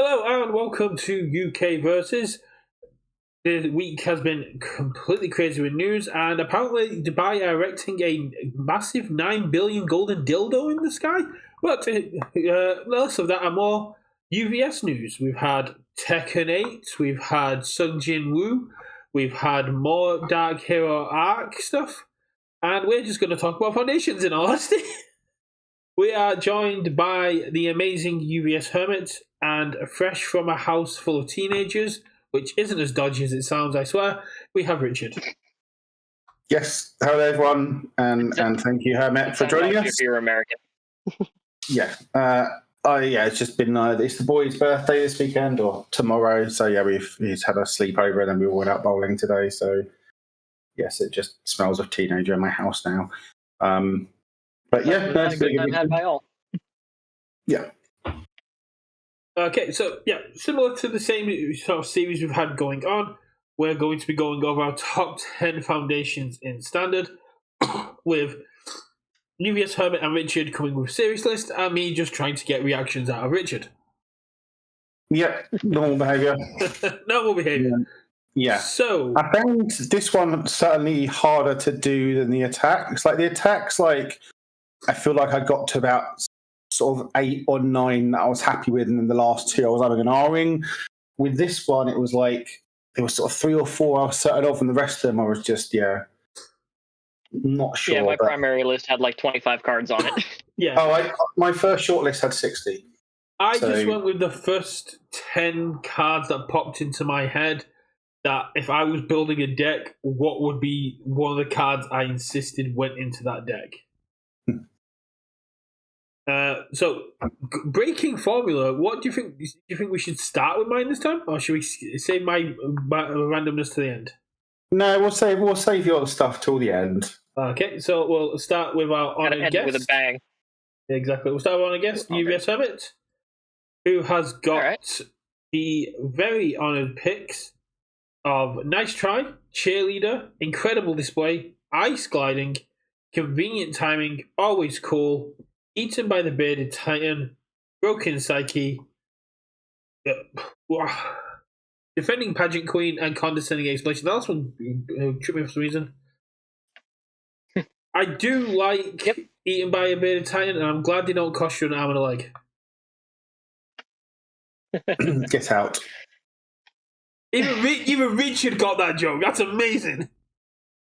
Hello and welcome to UK Versus. The week has been completely crazy with news, and apparently Dubai are erecting a massive 9 billion golden dildo in the sky. But less of that and more UVS news. We've had Tekken 8, we've had Sung Jin Woo, we've had more Dark Hero Arc stuff, and we're just going to talk about foundations in all honesty. We are joined by the amazing UVS Hermit and fresh from a house full of teenagers, which isn't as dodgy as it sounds, I swear, we have Richard. Yes, hello everyone, and thank you, Hermit, for joining us. If you're American. Yeah, it's just been it's the boy's birthday this weekend or tomorrow, so yeah, he's had a sleepover and then we all went out bowling today. So yes, it just smells of teenager in my house now. But yeah, that's a good time had by all. Yeah. Okay, so yeah, similar to the same sort of series we've had going on, we're going to be going over our top 10 foundations in standard with UVS Hermit and Richard coming with series list and me just trying to get reactions out of Richard. Yeah, normal behaviour. Normal behaviour. Yeah. So I found this one certainly harder to do than the attacks. Like the attacks, I feel like I got to about sort of 8 or 9 that I was happy with, and then the last 2 I was having an R-ing. With this one, it was like there was sort of 3 or 4 I was certain of, and the rest of them I was just not sure. Yeah, my primary list had like 25 cards on it. Yeah. Oh, my first shortlist had 60. I just went with the first 10 cards that popped into my head. That if I was building a deck, what would be one of the cards I insisted went into that deck? So, breaking formula. What do you think? Do you think we should start with mine this time, or should we save my randomness to the end? No, we'll save your stuff till the end. Okay, so we'll start with our honored guest. With a bang. Exactly. We'll start with our honored guest, UVS Hermit, who has got the very honored picks of Nice Try, Cheerleader, Incredible Display, Ice Gliding, Convenient Timing, Always Cool, Eaten by the Bearded Titan, Broken Psyche, Defending Pageant Queen, and Condescending Explanation. The last one tripped me for some reason. I do like Eaten by a Bearded Titan, and I'm glad they don't cost you an arm and a leg. Get out. Even Richard got that joke. That's amazing.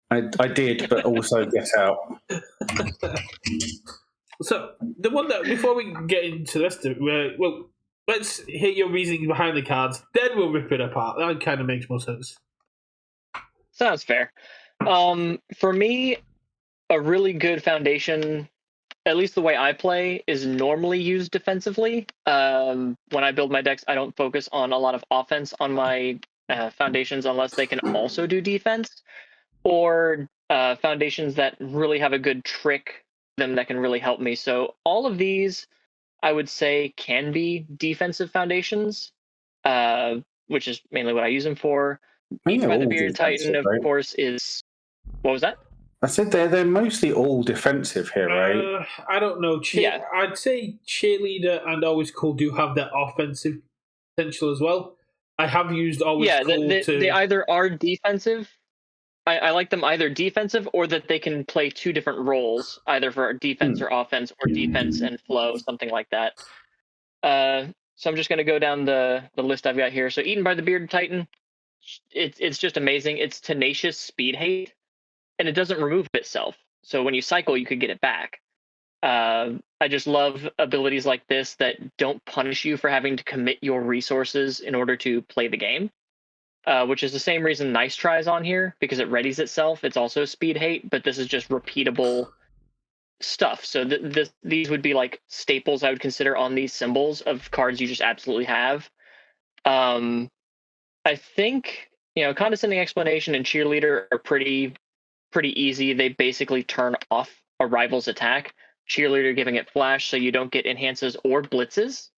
I did, but also get out. So the one that before we get into this, let's hear your reasoning behind the cards. Then we'll rip it apart. That kind of makes more sense. Sounds fair. For me, a really good foundation, at least the way I play, is normally used defensively. When I build my decks, I don't focus on a lot of offense on my foundations unless they can also do defense, or foundations that really have a good trick them that can really help me. So all of these, I would say, can be defensive foundations, which is mainly what I use them for. Eaten by the Bearded Titan, of course, is... What was that? I said they're mostly all defensive here, right? I don't know. I'd say Cheerleader and Always Cool do have that offensive potential as well. I have used Always Cool they either are defensive. I like them either defensive or that they can play 2 different roles, either for defense or offense, or defense and flow, something like that. So I'm just going to go down the list I've got here. So Eaten by the Bearded Titan, it's just amazing. It's tenacious speed hate, and it doesn't remove itself. So when you cycle, you could get it back. I just love abilities like this that don't punish you for having to commit your resources in order to play the game. Which is the same reason Nice Try is on here, because it readies itself. It's also speed hate, but this is just repeatable stuff. So these would be like staples I would consider on these symbols of cards you just absolutely have. I think, Condescending Explanation and Cheerleader are pretty easy. They basically turn off a rival's attack. Cheerleader giving it flash so you don't get enhances or blitzes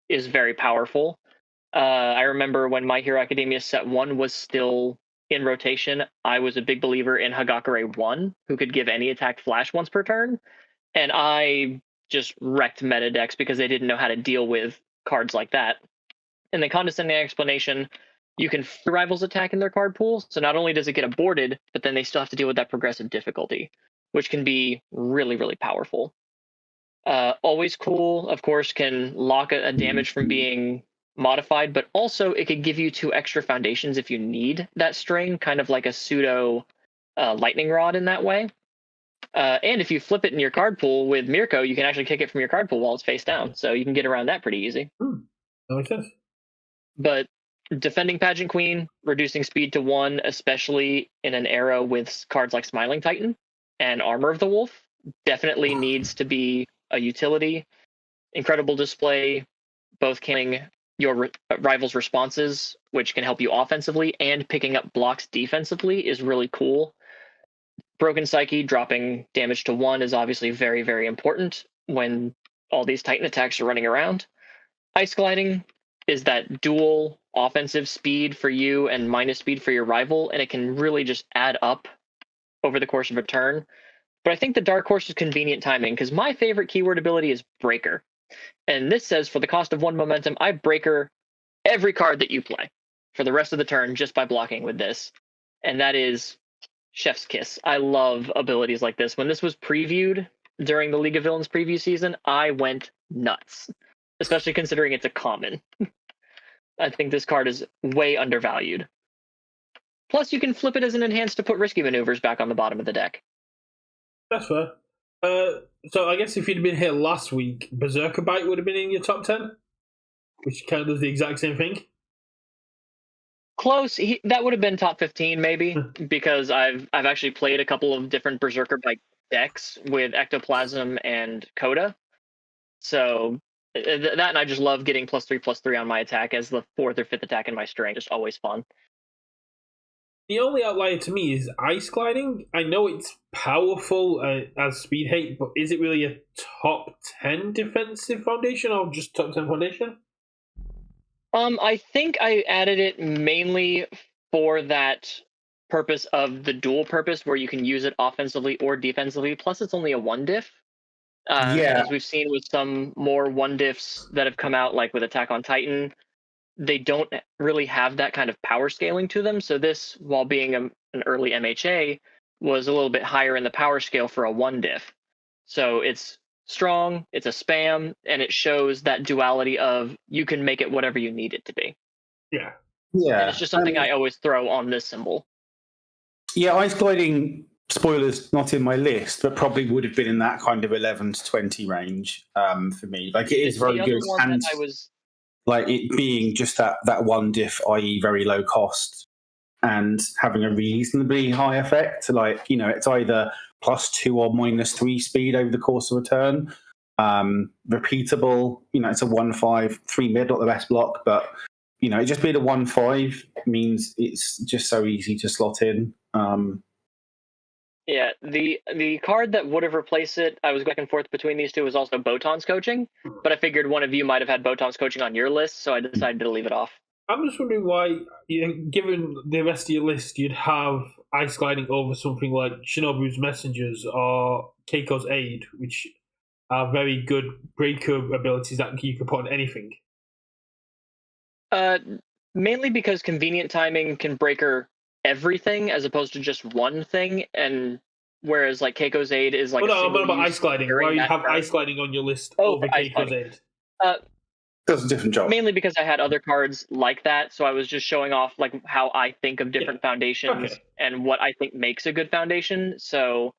is very powerful. I remember when My Hero Academia Set 1 was still in rotation, I was a big believer in Hagakure 1, who could give any attack flash once per turn, and I just wrecked meta decks because they didn't know how to deal with cards like that. In the condescending explanation, you can rivals attack in their card pool, so not only does it get aborted, but then they still have to deal with that progressive difficulty, which can be really, really powerful. Always cool, of course, can lock a damage from being modified, but also it could give you 2 extra foundations if you need that string, kind of like a pseudo lightning rod in that way. And if you flip it in your card pool with Mirko, you can actually kick it from your card pool while it's face down, so you can get around that pretty easy. That makes sense. But defending Pageant Queen, reducing speed to 1, especially in an era with cards like Smiling Titan and Armor of the Wolf, definitely needs to be a utility. Incredible display, both killing your rival's responses, which can help you offensively, and picking up blocks defensively is really cool. Broken Psyche, dropping damage to 1 is obviously very, very important when all these Titan attacks are running around. Ice Gliding is that dual offensive speed for you and minus speed for your rival, and it can really just add up over the course of a turn. But I think the dark horse is convenient timing, because my favorite keyword ability is Breaker. And this says, for the cost of 1 momentum, I breaker every card that you play for the rest of the turn just by blocking with this. And that is chef's kiss. I love abilities like this. When this was previewed during the League of Villains preview season, I went nuts, especially considering it's a common. I think this card is way undervalued. Plus, you can flip it as an enhance to put risky maneuvers back on the bottom of the deck. That's fair. So I guess if you'd been here last week, Berserker Bite would have been in your top 10, which kind of does the exact same thing. Close. That would have been top 15 maybe, because I've actually played a couple of different Berserker Bite decks with Ectoplasm and Coda. So that, and I just love getting +3/+3 on my attack as the 4th or 5th attack in my string. Just always fun. The only outlier to me is Ice Gliding. I know it's powerful as speed hate, but is it really a top 10 defensive foundation or just top 10 foundation? I think I added it mainly for that purpose of the dual purpose where you can use it offensively or defensively. Plus, it's only a 1 diff. As we've seen with some more 1 diffs that have come out, like with Attack on Titan, they don't really have that kind of power scaling to them. So this, while being an early MHA, was a little bit higher in the power scale for a 1 diff. So it's strong, it's a spam, and it shows that duality of you can make it whatever you need it to be. Yeah. And it's just something I always throw on this symbol. Yeah, Ice Gliding, spoilers, not in my list, but probably would have been in that kind of 11 to 20 range for me. Like, it is very good. And like it being just that 1 diff, i.e. very low cost, and having a reasonably high effect. Like, you know, it's either +2 or -3 speed over the course of a turn. Repeatable, you know, it's a 1/5, 3 mid, not the best block, but, you know, just being a 1/5 means it's just so easy to slot in. Yeah, the card that would have replaced it, I was back and forth between these two, was also Botan's Coaching, but I figured one of you might have had Botan's Coaching on your list, so I decided to leave it off. I'm just wondering why, given the rest of your list, you'd have Ice Gliding over something like Shinobu's Messengers or Keiko's Aid, which are very good breaker abilities that you could put on anything. Mainly because convenient timing can breaker everything as opposed to just one thing, and whereas like Keiko's Aid is like. I'm about Ice Gliding. Why you have Ice Gliding on your list over Keiko's Aid? Does a different job. Mainly because I had other cards like that, so I was just showing off like how I think of different foundations and what I think makes a good foundation. So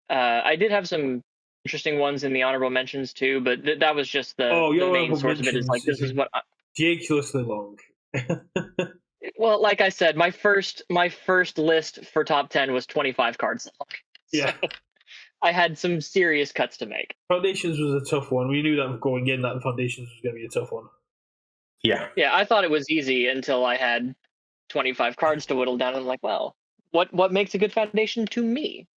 I did have some interesting ones in the honorable mentions too, but that was just the main source of it. Is like this is what ridiculously long. Well, like I said, my first list for top 10 was 25 cards long. Yeah. So I had some serious cuts to make. Foundations was a tough one. We knew that going in that Foundations was going to be a tough one. Yeah. Yeah, I thought it was easy until I had 25 cards to whittle down. And I'm like, well, what makes a good foundation to me?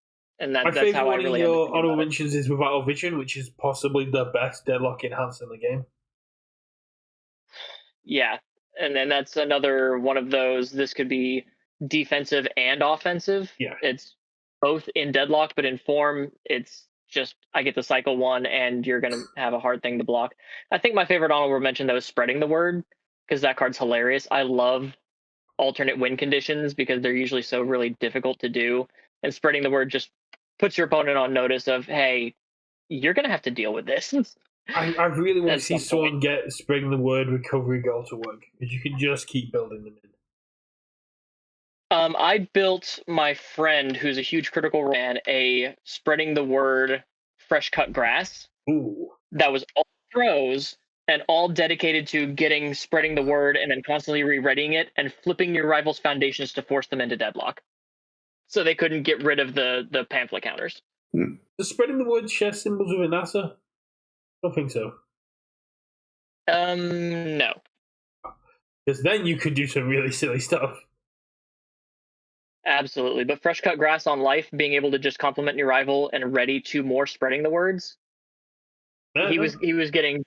And that's how I really. My favorite one in your honorable mentions is Without Vision, which is possibly the best deadlock enhancer in the game. Yeah, and then that's another one of those. This could be defensive and offensive. Yeah, it's both in deadlock, but in form, it's just I get to cycle 1, and you're gonna have a hard thing to block. I think my favorite honorable mention though is Spreading the Word, because that card's hilarious. I love alternate win conditions because they're usually so really difficult to do. And spreading the word just puts your opponent on notice of, hey, you're going to have to deal with this. I really want At to see some point. someone get Spreading the Word Recovery Goal to work, because you can just keep building them in. I built my friend, who's a huge Critical Role fan, a Spreading the Word Fresh Cut Grass Ooh. that was all throws and all dedicated to spreading the word and then constantly rereading it and flipping your rival's foundations to force them into deadlock. So they couldn't get rid of the pamphlet counters. Does Spreading the Word share symbols with NASA? I don't think so. No. Because then you could do some really silly stuff. Absolutely. But Fresh Cut Grass on life, being able to just compliment your rival and ready to more spreading the words. He was getting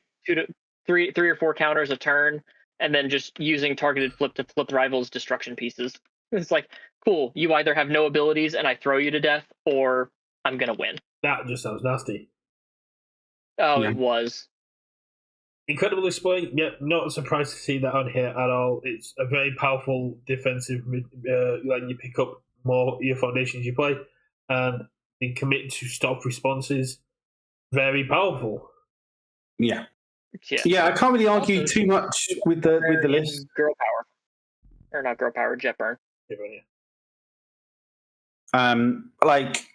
3 or 4 counters a turn, and then just using targeted flip to flip rivals' destruction pieces. It's like, cool, you either have no abilities and I throw you to death, or I'm gonna win. That just sounds nasty. Oh, Yeah. It was. Incredible display. Yeah, not surprised to see that on here at all. It's a very powerful defensive. Like you pick up more your foundations you play, and they commit to stop responses. Very powerful. Yeah. Yeah. Yeah, I can't really argue Also, too much with the list. Girl power. Or not girl power, jet burn. Like,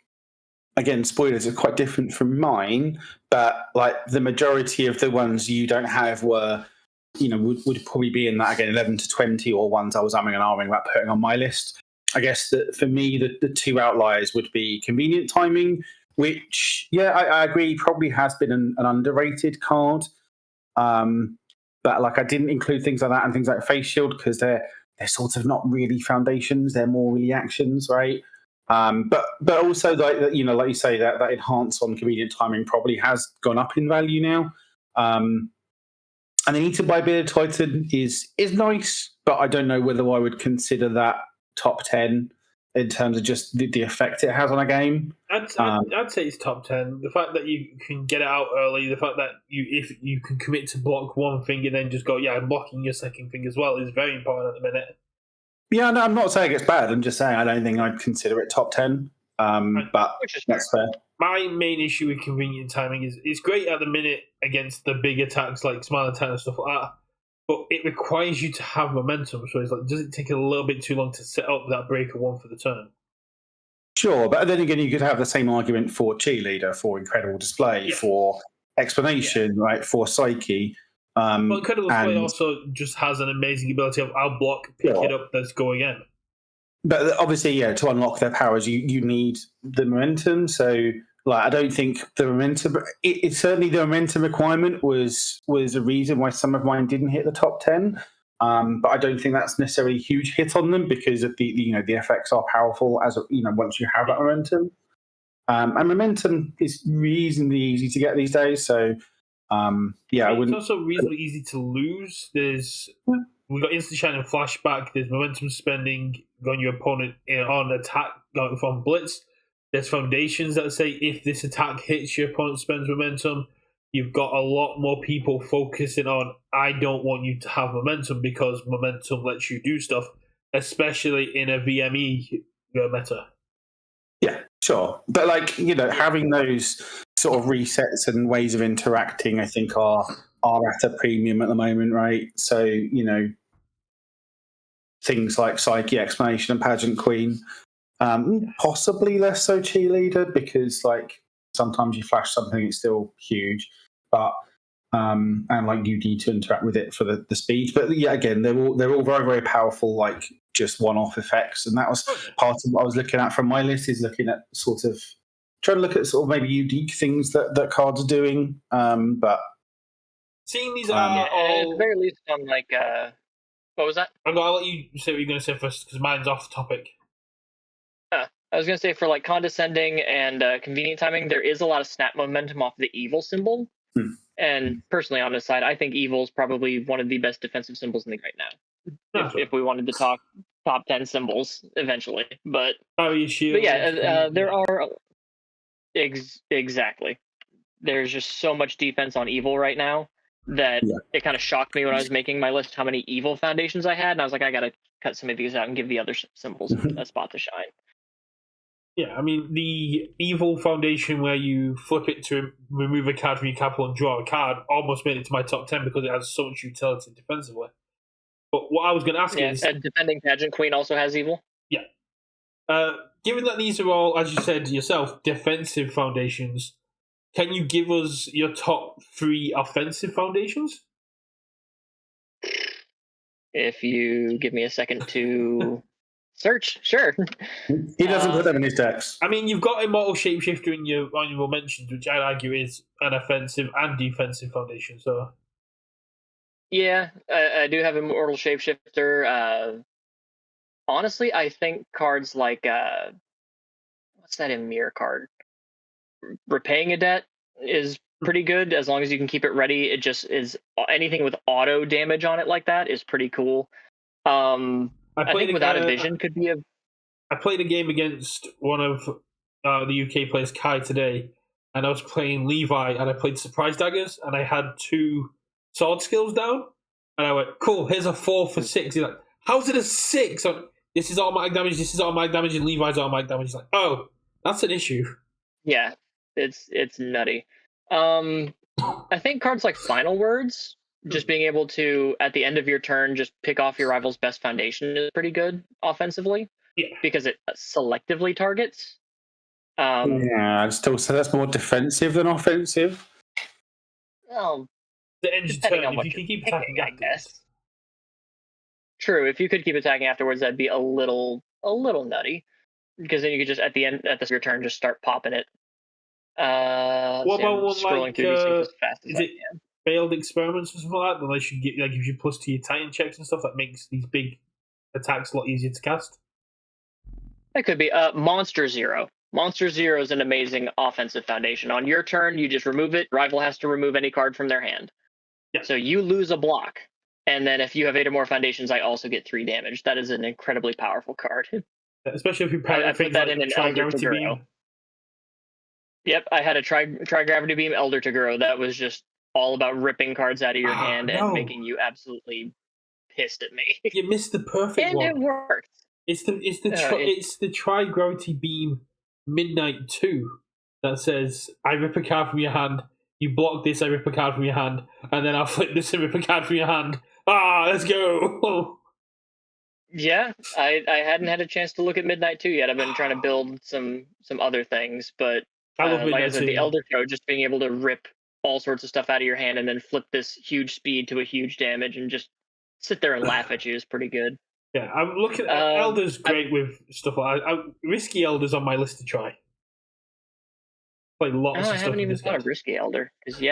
again, spoilers are quite different from mine, but like the majority of the ones you don't have were, would probably be in that, again, 11 to 20, or ones I was umming and ahhing about putting on my list. I guess that for me, the 2 outliers would be Convenient Timing, which, yeah, I agree, probably has been an underrated card. But like, I didn't include things like that and things like Face Shield because they're sort of not really foundations; they're more really actions, right? But also, like you say, that enhance on Convenient Timing probably has gone up in value now. And the Need to Buy Bearded Titan is nice, but I don't know whether I would consider that top 10 in terms of just the effect it has on a game. I'd say it's top 10. The fact that you can get it out early, the fact that if you can commit to block one thing and then just go, I'm blocking your second thing as well, is very important at the minute. Yeah, no, I'm not saying it's bad. I'm just saying I don't think I'd consider it top 10. But that's fair. My main issue with Convenient Timing is it's great at the minute against the big attacks like Smile Attack and stuff like that, but it requires you to have momentum. So it's like, does it take a little bit too long to set up that breaker one for the turn? Sure, but then again, you could have the same argument for Cheerleader, for Incredible Display, for Explanation, right, for Psyche. Well, Incredible Display also just has an amazing ability of I'll block, pick it up, let's go again. But obviously, to unlock their powers, you need the momentum. So, like, I don't think the momentum. It certainly the momentum requirement was a reason why some of mine didn't hit the top 10. But I don't think that's necessarily a huge hit on them because of the effects are powerful as once you have that momentum. And momentum is reasonably easy to get these days. So, I wouldn't. It's also reasonably easy to lose. We've got Instant Shine and Flashback. There's momentum spending on your opponent on attack going from Blitz. There's foundations that say if this attack hits, your opponent spends momentum. You've got a lot more people focusing on I don't want you to have momentum because momentum lets you do stuff, especially in a VME meta. Yeah, sure. But having those sort of resets and ways of interacting, I think are at a premium at the moment, right? So, things like Psyche, Explanation, and Pageant Queen. Possibly less so Cheerleader because sometimes you flash something, it's still huge, but and you need to interact with it for the speed. But yeah, again, they're all very, very powerful, just one-off effects, and that was part of what I was looking at from my list. Is looking at sort of trying to look at sort of maybe unique things that cards are doing. But seeing these are all at the very least on what was that? I'll let you say what you're going to say first because mine's off topic. I was going to say for Condescending and Convenient Timing, there is a lot of snap momentum off the evil symbol. And personally, on this side, I think evil is probably one of the best defensive symbols in the game right now. If we wanted to talk top 10 symbols eventually, but there are exactly. There's just so much defense on evil right now that Yeah. it kind of shocked me when I was making my list how many evil foundations I had, and I was like, I gotta cut some of these out and give the other symbols a spot to shine. Yeah, I mean, the evil foundation where you flip it to remove a card from your capital and draw a card almost made it to my top 10 because it has so much utility defensively. But what I was going to ask Yeah, is, and defending pageant queen also has evil. yeah, given that these are all, as you said yourself, defensive foundations, can you give us your top 3 offensive foundations? If you give me a second to search, sure. He doesn't put them in his decks. I mean, you've got Immortal Shapeshifter in your honorable mentions, which I'd argue is an offensive and defensive foundation. So, Yeah, I do have Immortal Shapeshifter. Honestly, I think cards like what's that Emir card? Repaying a Debt is pretty good as long as you can keep it ready. It just is anything with auto damage on it like that is pretty cool. I think Without a Vision could be a. I played a game against one of the UK players, Kai, today, and I was playing Levi, and I played Surprise Daggers, and I had 2 sword skills down, and I went, cool, here's a 4 for 6. He's like, how's it a 6? This is automatic damage, this is automatic damage, and Levi's automatic damage. He's like, oh, that's an issue. Yeah, it's nutty. I think cards like Final Words, just being able to, at the end of your turn, just pick off your rival's best foundation is pretty good offensively. Yeah. Because it selectively targets. Yeah, I'd still say that's more defensive than offensive. Well, The end of turn, if you can keep attacking I guess. True, if you could keep attacking afterwards, that'd be a little nutty. Because then you could just, at the end of your turn, just start popping it. What about one scrolling like, through these things as fast as I can. Failed experiments or something like that? That they should get, like, gives you plus to your Titan checks and stuff that makes these big attacks a lot easier to cast? That could be Monster Zero. Monster Zero is an amazing offensive foundation. On your turn, you just remove it. Rival has to remove any card from their hand. Yeah. So you lose a block. And then if you have 8 or more foundations, I also get 3 damage. That is an incredibly powerful card. Especially if you pair I put that like in an Elder Toguro. Yep, I had a Tri-Gravity Beam Elder Toguro that was just all about ripping cards out of your hand and making you absolutely pissed at me. You missed the perfect and one. And it worked. It's the Tri-Gravity Beam Midnight 2 that says, I rip a card from your hand, you block this, I rip a card from your hand, and then I'll flip this and rip a card from your hand. Let's go! Yeah, I hadn't had a chance to look at Midnight 2 yet. I've been trying to build some other things, but like I said, the Elder Throw, just being able to rip all sorts of stuff out of your hand and then flip this huge speed to a huge damage and just sit there and laugh at you is pretty good. Yeah, I'm looking at Elder's great with stuff like that. Risky Elder's on my list to try. Play lots of stuff. I haven't even thought of Risky Elder, because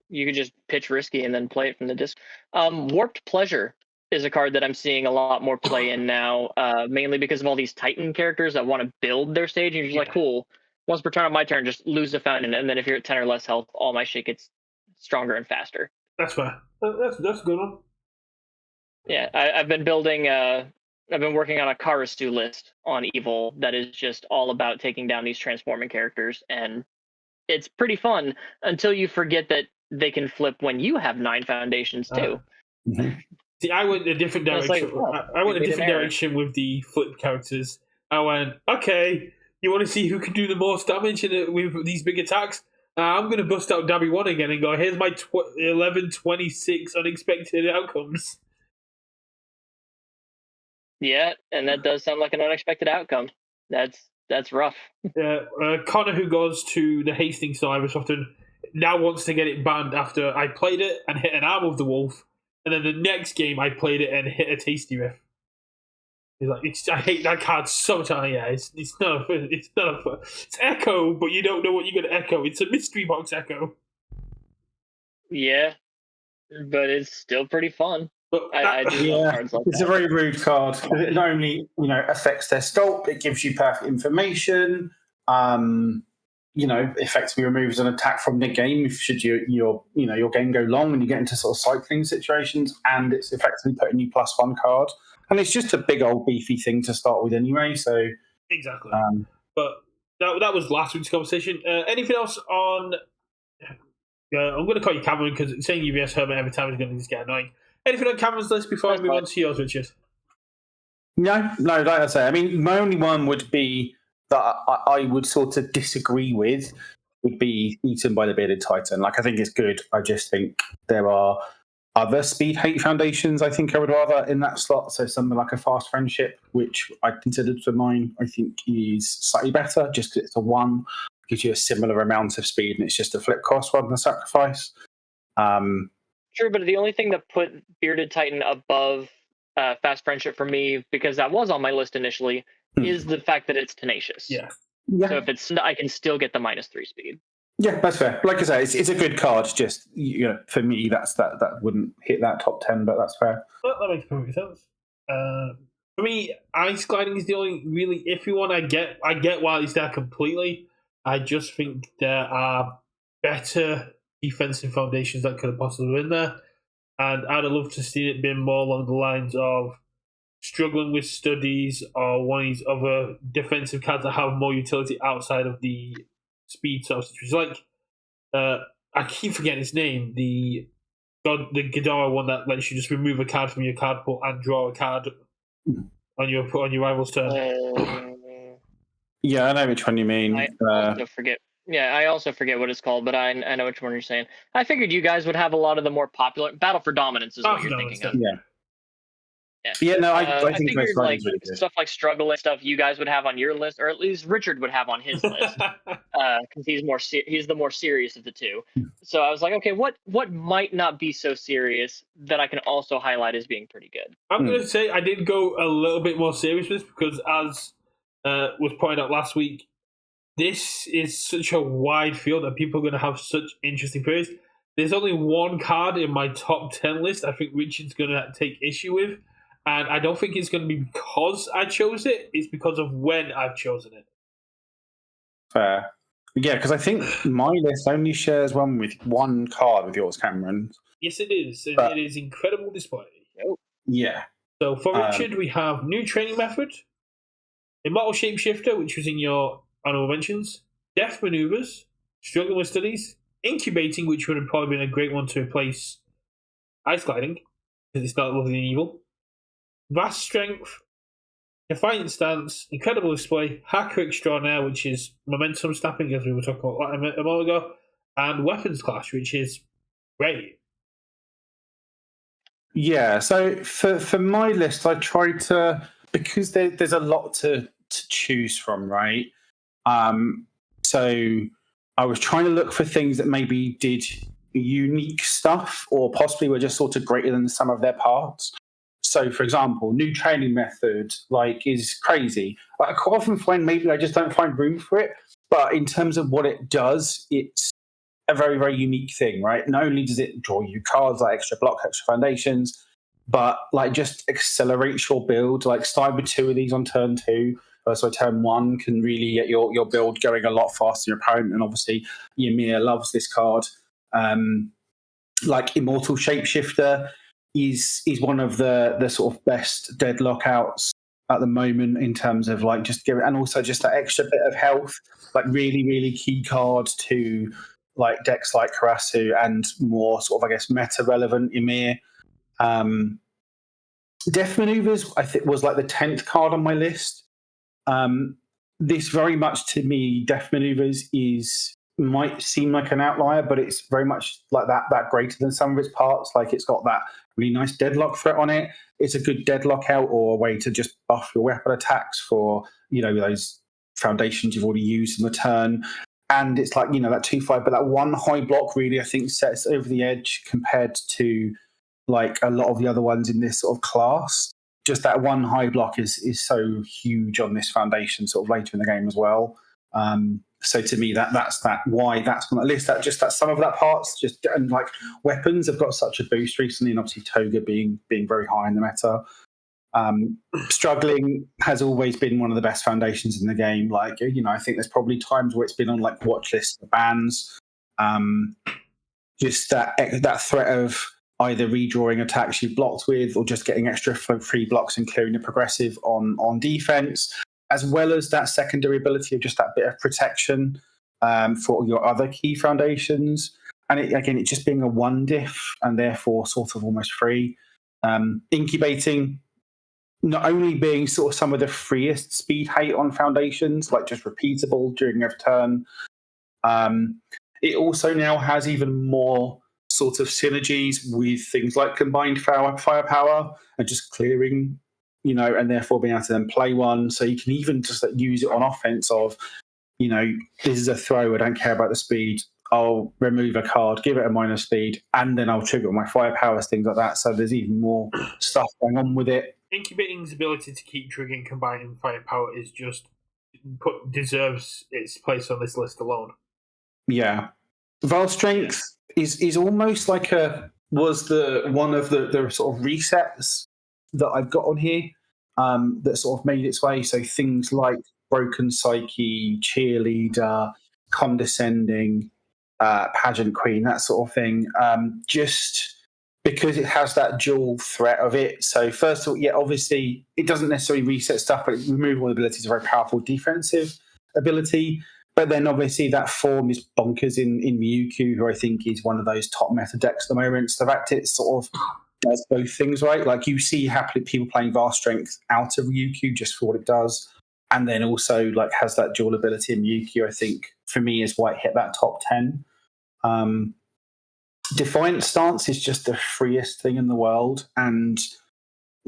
you could just pitch Risky and then play it from the disc. Warped Pleasure is a card that I'm seeing a lot more play in now, mainly because of all these Titan characters that want to build their stage, and you're just like, cool, once per turn on my turn, just lose a fountain, and then if you're at 10 or less health, all my shit gets stronger and faster. That's fair. That's a good one. Yeah, I've been building. I've been working on a Karastu list on Evil that is just all about taking down these transforming characters, and it's pretty fun until you forget that they can flip when you have 9 foundations too. See, I went a different direction. I went a different direction with the flip characters. I went, okay, you want to see who can do the most damage with these big attacks? I'm going to bust out Dabby 1 again and go, here's my 11-26 unexpected outcomes. Yeah, and that does sound like an unexpected outcome. That's rough. Yeah, Connor, who goes to the Hastings Survivor often, now wants to get it banned after I played it and hit an arm of the wolf, and then the next game I played it and hit a Tasty Riff. He's like, I hate that card so much. It's Echo, but you don't know what you're going to echo. It's a mystery box Echo. Yeah, but it's still pretty fun. But I do love cards like it's that. a very rude card. It not only affects their sculpt, it gives you perfect information. Effectively removes an attack from the game should your game go long and you get into sort of cycling situations, and it's effectively putting you +1 card. And it's just a big old beefy thing to start with anyway. So exactly. But that was last week's conversation. Anything else on I'm going to call you Cameron because saying UBS Herman every time is going to just get annoying. Anything on Cameron's list before I move on to yours, Richard? No, like I say, I mean, my only one would be that I would sort of disagree with would be Eaten by the Bearded Titan. Like, I think it's good. I just think there are other speed hate foundations I think I would rather in that slot. So something like a Fast Friendship, which I considered for mine, I think is slightly better just because it's a 1, gives you a similar amount of speed and it's just a flip cost rather than a sacrifice. True, but the only thing that put Bearded Titan above Fast Friendship for me, because that was on my list initially, is the fact that it's tenacious. Yeah. So if it's, I can still get the -3 speed. Yeah, that's fair. Like I say, it's a good card. Just for me, that wouldn't hit that top 10, but that's fair. That makes perfect sense. For me, Ice Gliding is the only really iffy one. I get why it's there completely. I just think there are better defensive foundations that could have possibly been there, and I'd have loved to see it been more along the lines of struggling with studies or one of these other defensive cards that have more utility outside of the speed source, which is like I keep forgetting his name. The Ghidorah one that lets you just remove a card from your card pool and draw a card on your rival's turn. Yeah, I know which one you mean. I also forget. Yeah, I also forget what it's called, but I know which one you're saying. I figured you guys would have a lot of the more popular Battle for Dominance is what you're thinking of. Yeah, no, I think figured really good. Stuff like Struggle and stuff you guys would have on your list, or at least Richard would have on his list, because he's the more serious of the two. So I was like, okay, what might not be so serious that I can also highlight as being pretty good? I'm going to say I did go a little bit more serious with this because, as was pointed out last week, this is such a wide field that people are going to have such interesting players. There's only one card in my top 10 list I think Richard's going to take issue with. And I don't think it's going to be because I chose it. It's because of when I've chosen it. Fair. Yeah, because I think my list only shares one card with yours, Cameron. Yes, it is. It is Incredible Display. Yeah. So for Richard, we have New Training Method, Immortal Shapeshifter, which was in your honorable mentions, Death Maneuvers, Struggling with Studies, Incubating, which would have probably been a great one to replace Ice Gliding, because it's not lovely and evil. Vast Strength, Defiant Stance, Incredible Display, Hacker Extraordinaire, which is Momentum Snapping, as we were talking about a moment ago, and Weapons Clash, which is great. Yeah, so for my list, I tried to, because there's a lot to choose from, right? So I was trying to look for things that maybe did unique stuff or possibly were just sort of greater than the sum of their parts. So, for example, New Training Method is crazy. I quite often find maybe I just don't find room for it. But in terms of what it does, it's a very, very unique thing, right? Not only does it draw you cards like extra block, extra foundations, but just accelerates your build. Start with 2 of these on turn 2. So turn 1 can really get your build going a lot faster than your opponent. And obviously, Ymir loves this card. Immortal Shapeshifter is one of the sort of best deadlock outs at the moment in terms of and also just that extra bit of health, really, really key card to decks like Karasu and more sort of, I guess, meta relevant Ymir. Death Maneuvers, I think, was the 10th card on my list. This very much to me, Death Maneuvers might seem like an outlier, but it's very much that greater than some of its parts. It's got that really nice deadlock threat on it. It's a good deadlock out or a way to just buff your weapon attacks for those foundations you've already used in the turn. And it's that 2/5, but that 1 high block really I think sets over the edge compared to a lot of the other ones in this sort of class. Just that 1 high block is so huge on this foundation sort of later in the game as well. So to me, that's why that's on that list. That some of that parts and weapons have got such a boost recently, and obviously Toga being very high in the meta. Struggling has always been one of the best foundations in the game. I think there's probably times where it's been on watch lists for bans. Just that threat of either redrawing attacks you've blocked with or just getting extra free blocks and clearing the progressive on defense, as well as that secondary ability of just that bit of protection for your other key foundations. and it just being a 1 diff and therefore sort of almost free. Incubating not only being sort of some of the freest speed hate on foundations, like just repeatable during every turn. It also now has even more sort of synergies with things like combined firepower and just clearing, and therefore being able to then play one. So you can even just use it on offense of, this is a throw, I don't care about the speed. I'll remove a card, give it a minus speed, and then I'll trigger my firepowers, things like that. So there's even more stuff going on with it. Incubating's ability to keep triggering combining firepower is just deserves its place on this list alone. Yeah. Vile Strength is almost like was one of the sort of resets that I've got on here that sort of made its way. So things like Broken Psyche, Cheerleader, Condescending, Pageant Queen, that sort of thing. Just because it has that dual threat of it. So first of all, obviously it doesn't necessarily reset stuff, but removal ability is a very powerful defensive ability. But then obviously that form is bonkers in Ryukyu, who I think is one of those top meta decks at the moment. So the fact it sort of does both things, right? Like you see happily people playing Vast Strength out of Ryukyu just for what it does. And then also has that dual ability in Ryukyu, I think, for me, is why it hit that top 10. Defiant Stance is just the freest thing in the world and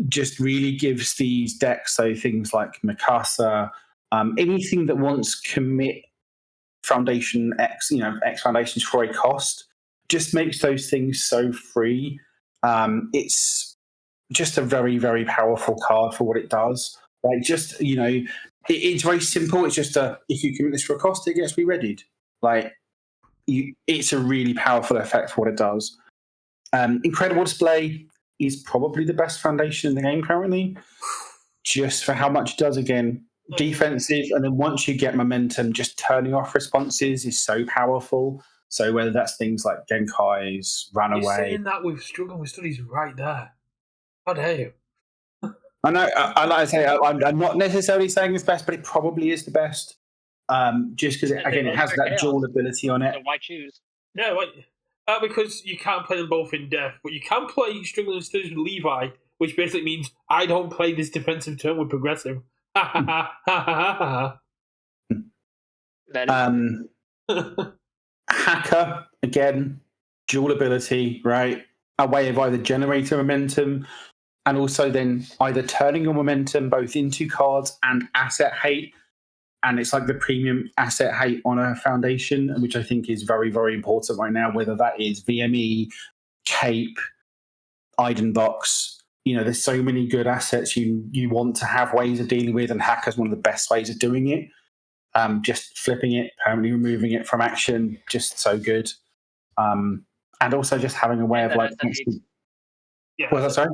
just really gives these decks, so things like Mikasa, anything that wants commit Foundation X, X Foundations for a cost, just makes those things so free. It's just a very, very powerful card for what it does. Like it's very simple. It's just if you commit this for a cost, it gets re-readied. It's a really powerful effect for what it does. Incredible Display is probably the best foundation in the game currently, just for how much it does. Again, defensive, and then once you get momentum, just turning off responses is so powerful. So whether that's things like Genkai's, Runaway. You're saying that with Struggling with Studies right there. How dare you? I know. Like I say, I'm not necessarily saying it's best, but it probably is the best. Just because it has that dual ability on it. So why choose? Yeah, because you can't play them both in depth, but you can play Struggling with Studies with Levi, which basically means I don't play this defensive turn with progressive. Hacker, again, dual ability, right? A way of either generating momentum and also then either turning your momentum both into cards and asset hate. And it's like the premium asset hate on a foundation, which I think is very, very important right now, whether that is VME, Cape, Iden Box. There's so many good assets you want to have ways of dealing with, and Hacker's one of the best ways of doing it. Just flipping it, permanently removing it from action, just so good. And also just having a way of yeah. Was that sorry?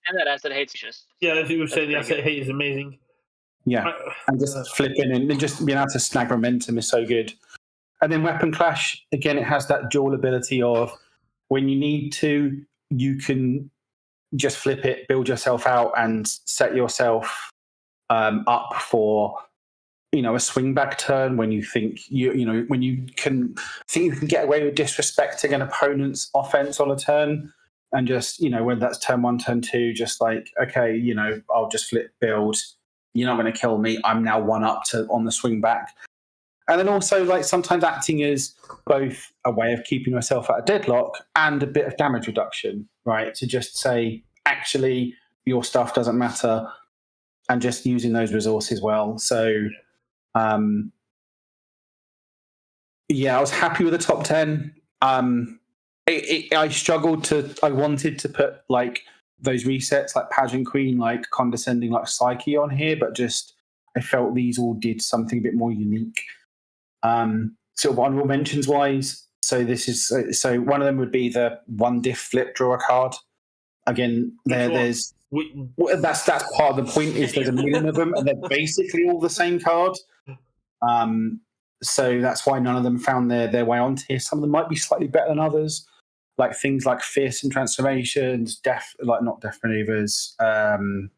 And that asset hate's just. Yeah, as you were saying, the asset hate is amazing. Yeah, and just flipping and just being able to snag momentum is so good. And then Weapon Clash, again, it has that dual ability of when you need to, you can just flip it, build yourself out, and set yourself up for a swing back turn when you think when you can get away with disrespecting an opponent's offense on a turn, and just whether that's turn 1, turn 2, just like okay, I'll just flip build. You're not going to kill me. I'm now 1 up on the swing back. And then also sometimes acting as both a way of keeping yourself at a deadlock and a bit of damage reduction, right? To just say, actually, your stuff doesn't matter, and just using those resources well. So, I was happy with the top 10. I struggled I wanted to put those resets like Pageant Queen, like Condescending, like Psyche on here, but I felt these all did something a bit more unique. Sort of honorable mentions wise, so one of them would be the 1 diff flip, draw a card. Again, that's part of the point is there's a million of them and they're basically all the same card. So that's why none of them found their way onto here. Some of them might be slightly better than others, like things like Fearsome Transformations, not Death Maneuvers, the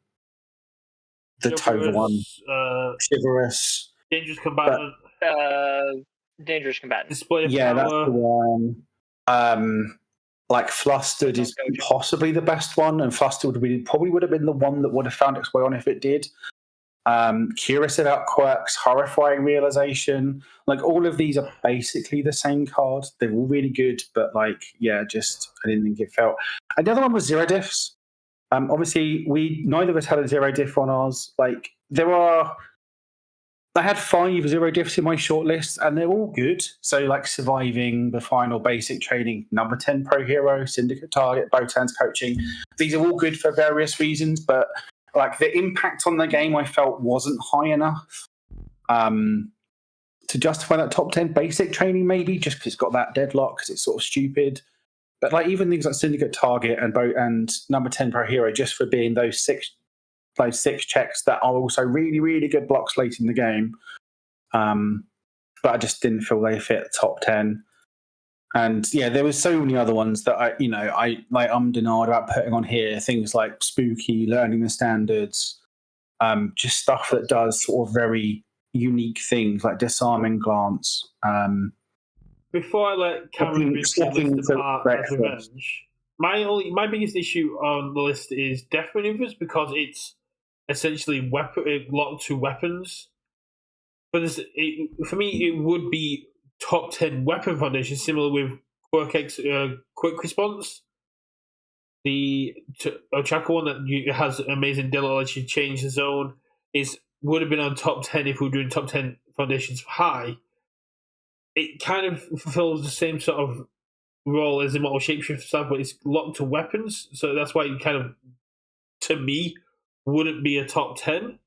Tova one, Chivalrous, Dangerous Combatant, Dangerous Combatant. Display of Power. That's the one. Like Flustered is possibly the best one, and Flustered probably would have been the one that would have found its way on if it did. Curious About Quirks, Horrifying Realization, like all of these are basically the same card. They're all really good, but like, yeah, just I didn't think it felt. And the other one was Zero Diffs. Obviously, neither of us had a Zero Diff on ours. Like I had 5 Zero Diffs in my shortlist, and they're all good. So, like Surviving, the final basic training, number 10 Pro Hero, Syndicate Target, Botan's Coaching. These are all good for various reasons, but like the impact on the game I felt wasn't high enough to justify that top 10 basic training, maybe just because it's got that deadlock, because it's sort of stupid. But like even things like Syndicate Target and number 10 Pro Hero, just for being those six checks that are also really, really good blocks late in the game. But I just didn't feel they fit top 10. And yeah, there were so many other ones that I like denied about putting on here. Things like Spooky, Learning the Standards, just stuff that does sort of very unique things like Disarming Glance. Before I let Cameron briefly list apart as revenge, my biggest issue on the list is Death Maneuvers, because it's essentially locked to weapons. But for me, it would be top 10 weapon foundation, similar with Quick Response. The Ochako one that has amazing deal lets you change the zone would have been on top 10 if we were doing top 10 foundations for high. It kind of fulfills the same sort of role as Immortal Shapeshift stuff, but it's locked to weapons, so that's why it kind of, to me, wouldn't be a top 10.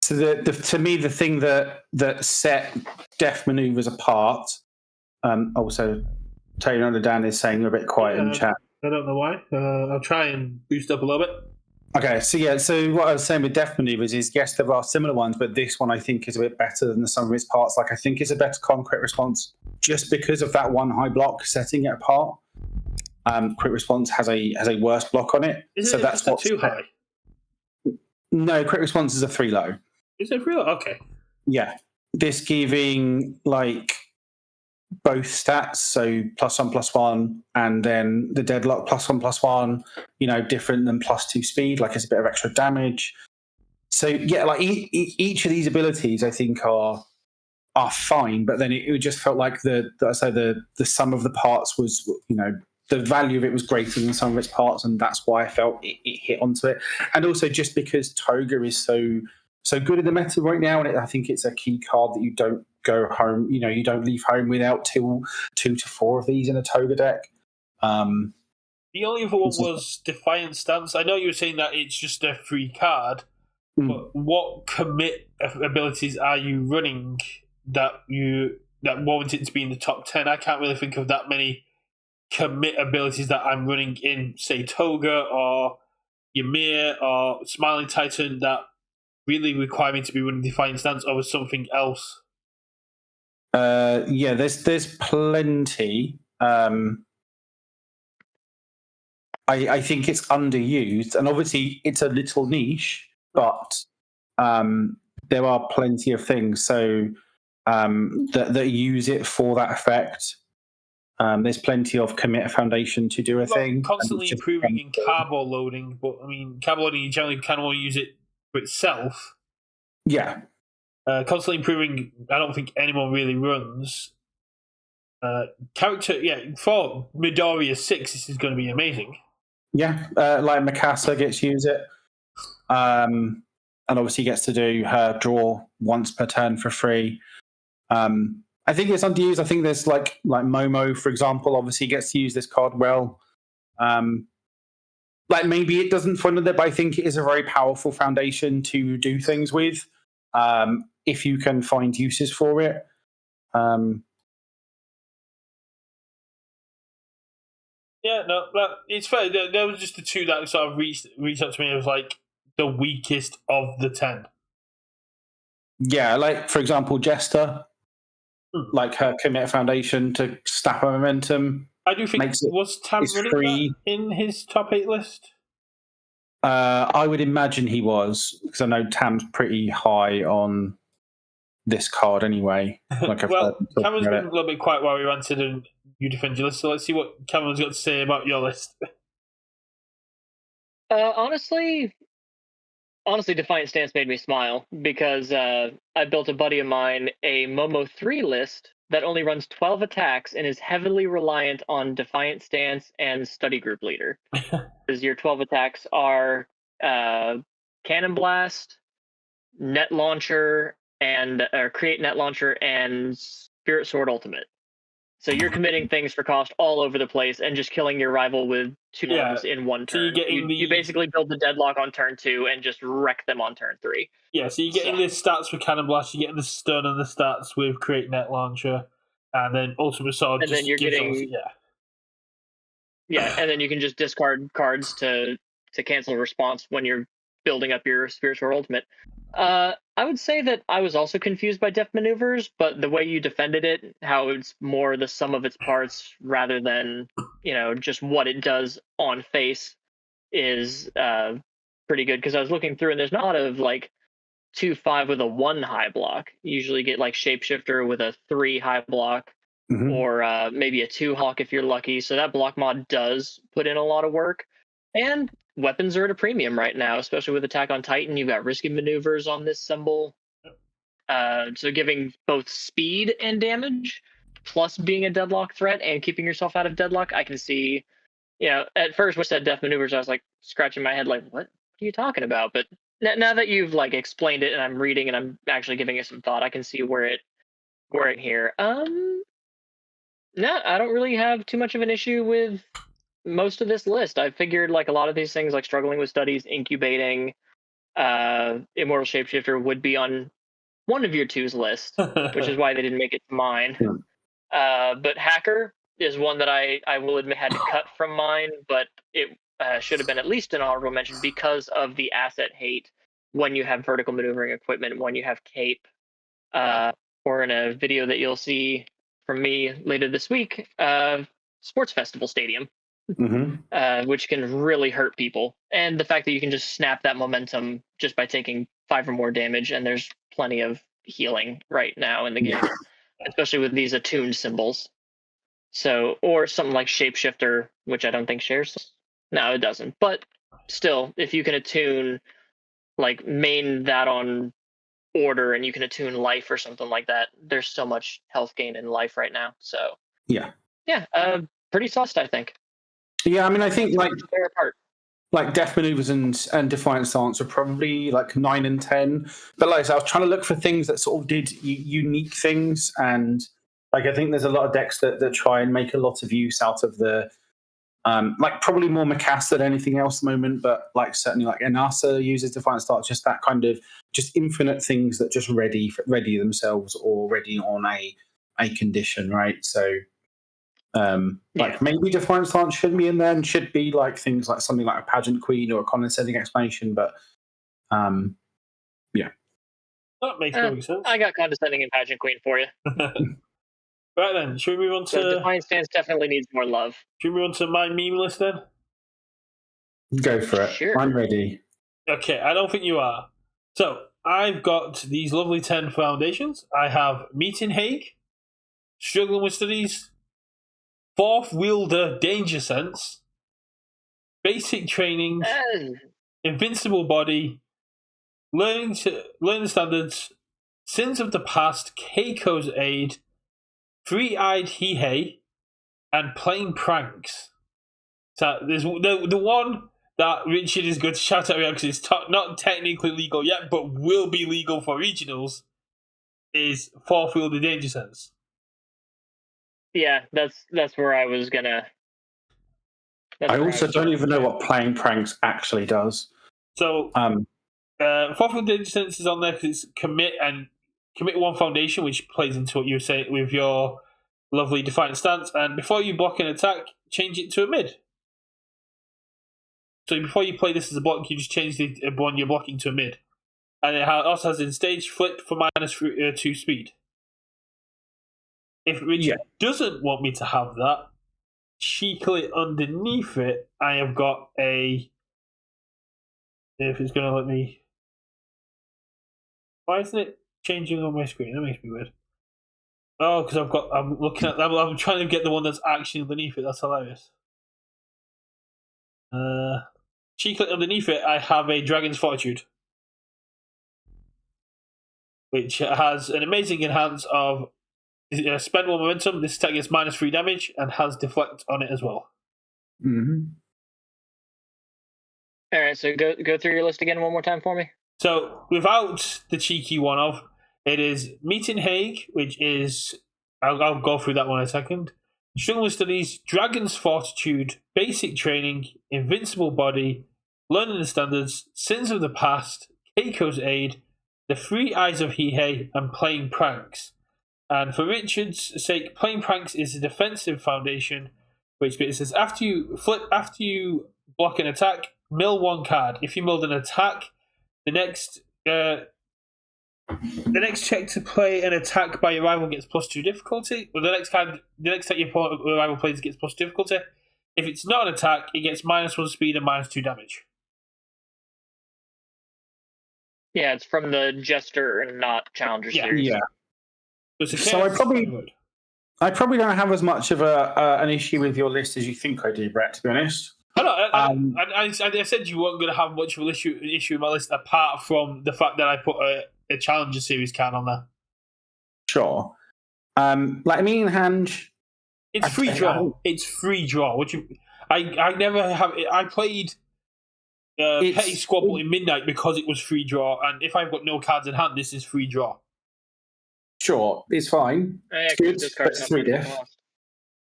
So to me, the thing that set Death Maneuvers apart, also, Taylor Dan is saying you're a bit quiet in the chat. I don't know why. I'll try and boost up a little bit. Okay, so what I was saying with Death Maneuvers is, yes, there are similar ones, but this one I think is a bit better than the sum of its parts. Like, I think it's a better Crit Response just because of that one high block setting it apart. Crit Response has a worse block on it. Isn't it just too high? No, Crit Response is a 3 low. Is it 3 low? Okay. Yeah. This giving, like, both stats, so +1/+1, and then the deadlock +1/+1, different than +2 speed, like it's a bit of extra damage. So yeah, like each of these abilities I think are fine, but then it just felt like the sum of the parts was, the value of it was greater than the sum of its parts, and that's why I felt it hit onto it. And also just because Toga is so good in the meta right now, and I think it's a key card that you don't go home, you don't leave home without 2 to 4 of these in a Toga deck. The only other one was Defiant Stance. I know you were saying that it's just a free card, but what commit abilities are you running that warrant it to be in the top 10? I can't really think of that many commit abilities that I'm running in, say, Toga or Ymir or Smiling Titan that really require me to be running Defiant Stance over something else. Yeah, there's plenty. I think it's underused, and obviously it's a little niche, but there are plenty of things that use it for that effect. There's plenty of commit a foundation to do a thing. Constantly improving in carbo loading, but I mean, carbo loading you generally kind of want to use it for itself. Yeah. Constantly improving, I don't think anyone really runs. Character, yeah, for Midoriya 6, this is going to be amazing. Yeah, like Mikasa gets to use it. And obviously gets to do her draw once per turn for free. I think it's underused. I think there's like Momo, for example, obviously gets to use this card well. Like maybe it doesn't fund it, but I think it is a very powerful foundation to do things with. If you can find uses for it. Yeah, no, it's fair. There was just the 2 that sort of reached up to me. It was like the weakest of the 10. Yeah, like for example, Jester, like her commit foundation to snap her momentum. I do think was Tam running that in his top 8 list? I would imagine he was, because I know Tam's pretty high on this card anyway. Like well, Cameron's been a little bit quiet while we answered, and you defend your list. So let's see what Cameron's got to say about your list. Honestly, Defiant Stance made me smile because I built a buddy of mine a Momo 3 list that only runs 12 attacks and is heavily reliant on Defiant Stance and Study Group Leader. Because your 12 attacks are Cannon Blast, Net Launcher, and Create Net Launcher, and Spirit Sword Ultimate. So you're committing things for cost all over the place and just killing your rival with two ones in one So turn. You basically build the deadlock on turn 2 and just wreck them on turn 3. Yeah, so you're getting the stats with Cannon Blast, you're getting the stun and the stats with Create Net Launcher, and then Ultimate Sword and just then you're gives getting and then you can just discard cards to cancel response when you're building up your Spirit Sword Ultimate. I would say that I was also confused by Deft Maneuvers, but the way you defended it, how it's more the sum of its parts rather than just what it does on face, is pretty good. Because I was looking through and there's not a lot of like 2/5 with a 1 high block. You usually get like Shapeshifter with a 3 high block, or maybe a 2 hawk if you're lucky. So that block mod does put in a lot of work. And weapons are at a premium right now, especially with Attack on Titan. You've got Risky Maneuvers on this symbol. So giving both speed and damage, plus being a deadlock threat and keeping yourself out of deadlock. I can see, at first when I said Deft Maneuvers, I was like scratching my head like, what are you talking about? But now that you've like explained it and I'm reading and I'm actually giving it some thought, I can see where it here. No, I don't really have too much of an issue with most of this list. I figured like a lot of these things, like struggling with studies, incubating, Immortal Shapeshifter would be on one of your two's list, which is why they didn't make it to mine. But Hacker is one that I will admit had to cut from mine, but it should have been at least an honorable mention because of the asset hate when you have vertical maneuvering equipment, when you have cape, or in a video that you'll see from me later this week, Sports Festival Stadium, which can really hurt people. And the fact that you can just snap that momentum just by taking 5 or more damage, and there's plenty of healing right now in the game, especially with these attuned symbols. So, or something like Shapeshifter, which I don't think shares. No, it doesn't. But still, if you can attune, like main that on order and you can attune life or something like that, there's so much health gain in life right now. So yeah, pretty sussed, I think. Yeah, I mean, I think like Death Maneuvers and Defiant Stance are probably like 9 and 10. But like I was trying to look for things that sort of did unique things, and like I think there's a lot of decks that try and make a lot of use out of the like probably more Mikasa than anything else at the moment, but like certainly like Inasa uses Defiant Stance, just that kind of just infinite things that just ready themselves or ready on a condition, right? So like maybe Defiant Stance should be in there and should be like things like something like a Pageant Queen or a condescending explanation, but yeah. That makes perfect sense. I got condescending and Pageant Queen for you. Right then, should we move on to... So Defiant Stance definitely needs more love. Should we move on to my meme list then? Go for it. Sure. I'm ready. Okay, I don't think you are. So, I've got these lovely 10 foundations. I have Meet in Hague, Struggling with Studies, Fourth Wielder Danger Sense, Basic Training, Invincible Body, Learning the Standards, Sins of the Past, Keiko's Aid, Three-Eyed Hihei, and Playing Pranks. So there's the one that Richard is going to shout at me because it's not technically legal yet, but will be legal for regionals, is Fourth Wielder Danger Sense. Yeah, that's where I was gonna. I also don't even know what Playing Pranks actually does. So, Fourth Wielder Danger Sense is on there because it's commit one foundation, which plays into what you were saying with your lovely Defiant Stance. And before you block an attack, change it to a mid. So before you play this as a block, you just change the one you're blocking to a mid. And it also has in stage flip for -2 speed. If Richard doesn't want me to have that, cheekily underneath it, I have got a... If it's going to let me... Why isn't it changing on my screen? That makes me weird. Oh, because I'm looking at. I'm trying to get the one that's actually underneath it. That's hilarious. Cheekily underneath it, I have a Dragon's Fortitude, which has an amazing enhance of spend one momentum. This attack gets -3 damage and has deflect on it as well. Mm-hmm. All right, so go through your list again one more time for me. So without the cheeky one of, it is Meeting Hague, which is I'll go through that one in a second. Jungle Studies, Dragon's Fortitude, Basic Training, Invincible Body, Learning the Standards, Sins of the Past, Keiko's Aid, The Three Eyes of Hihei, and Playing Pranks. And for Richard's sake, Playing Pranks is a defensive foundation, which it says after you block an attack, mill one card. If you milled an attack, the next check to play an attack by your rival gets +2 difficulty. Or the next time your rival plays gets +2 difficulty. If it's not an attack, it gets -1 speed and -2 damage. Yeah, it's from the Jester and not Challenger series. Yeah. So I probably don't have as much of an issue with your list as you think I do, Brett. To be honest. I said you weren't going to have much of an issue with my list, apart from the fact that I put a Challenger Series card on there. Sure. Like me and Hanj. It's free draw. It's free draw. I never have. I played Petty Squabble in Midnight because it was free draw, and if I've got no cards in hand, this is free draw. Sure, it's fine. It's good, but it's 3 diff.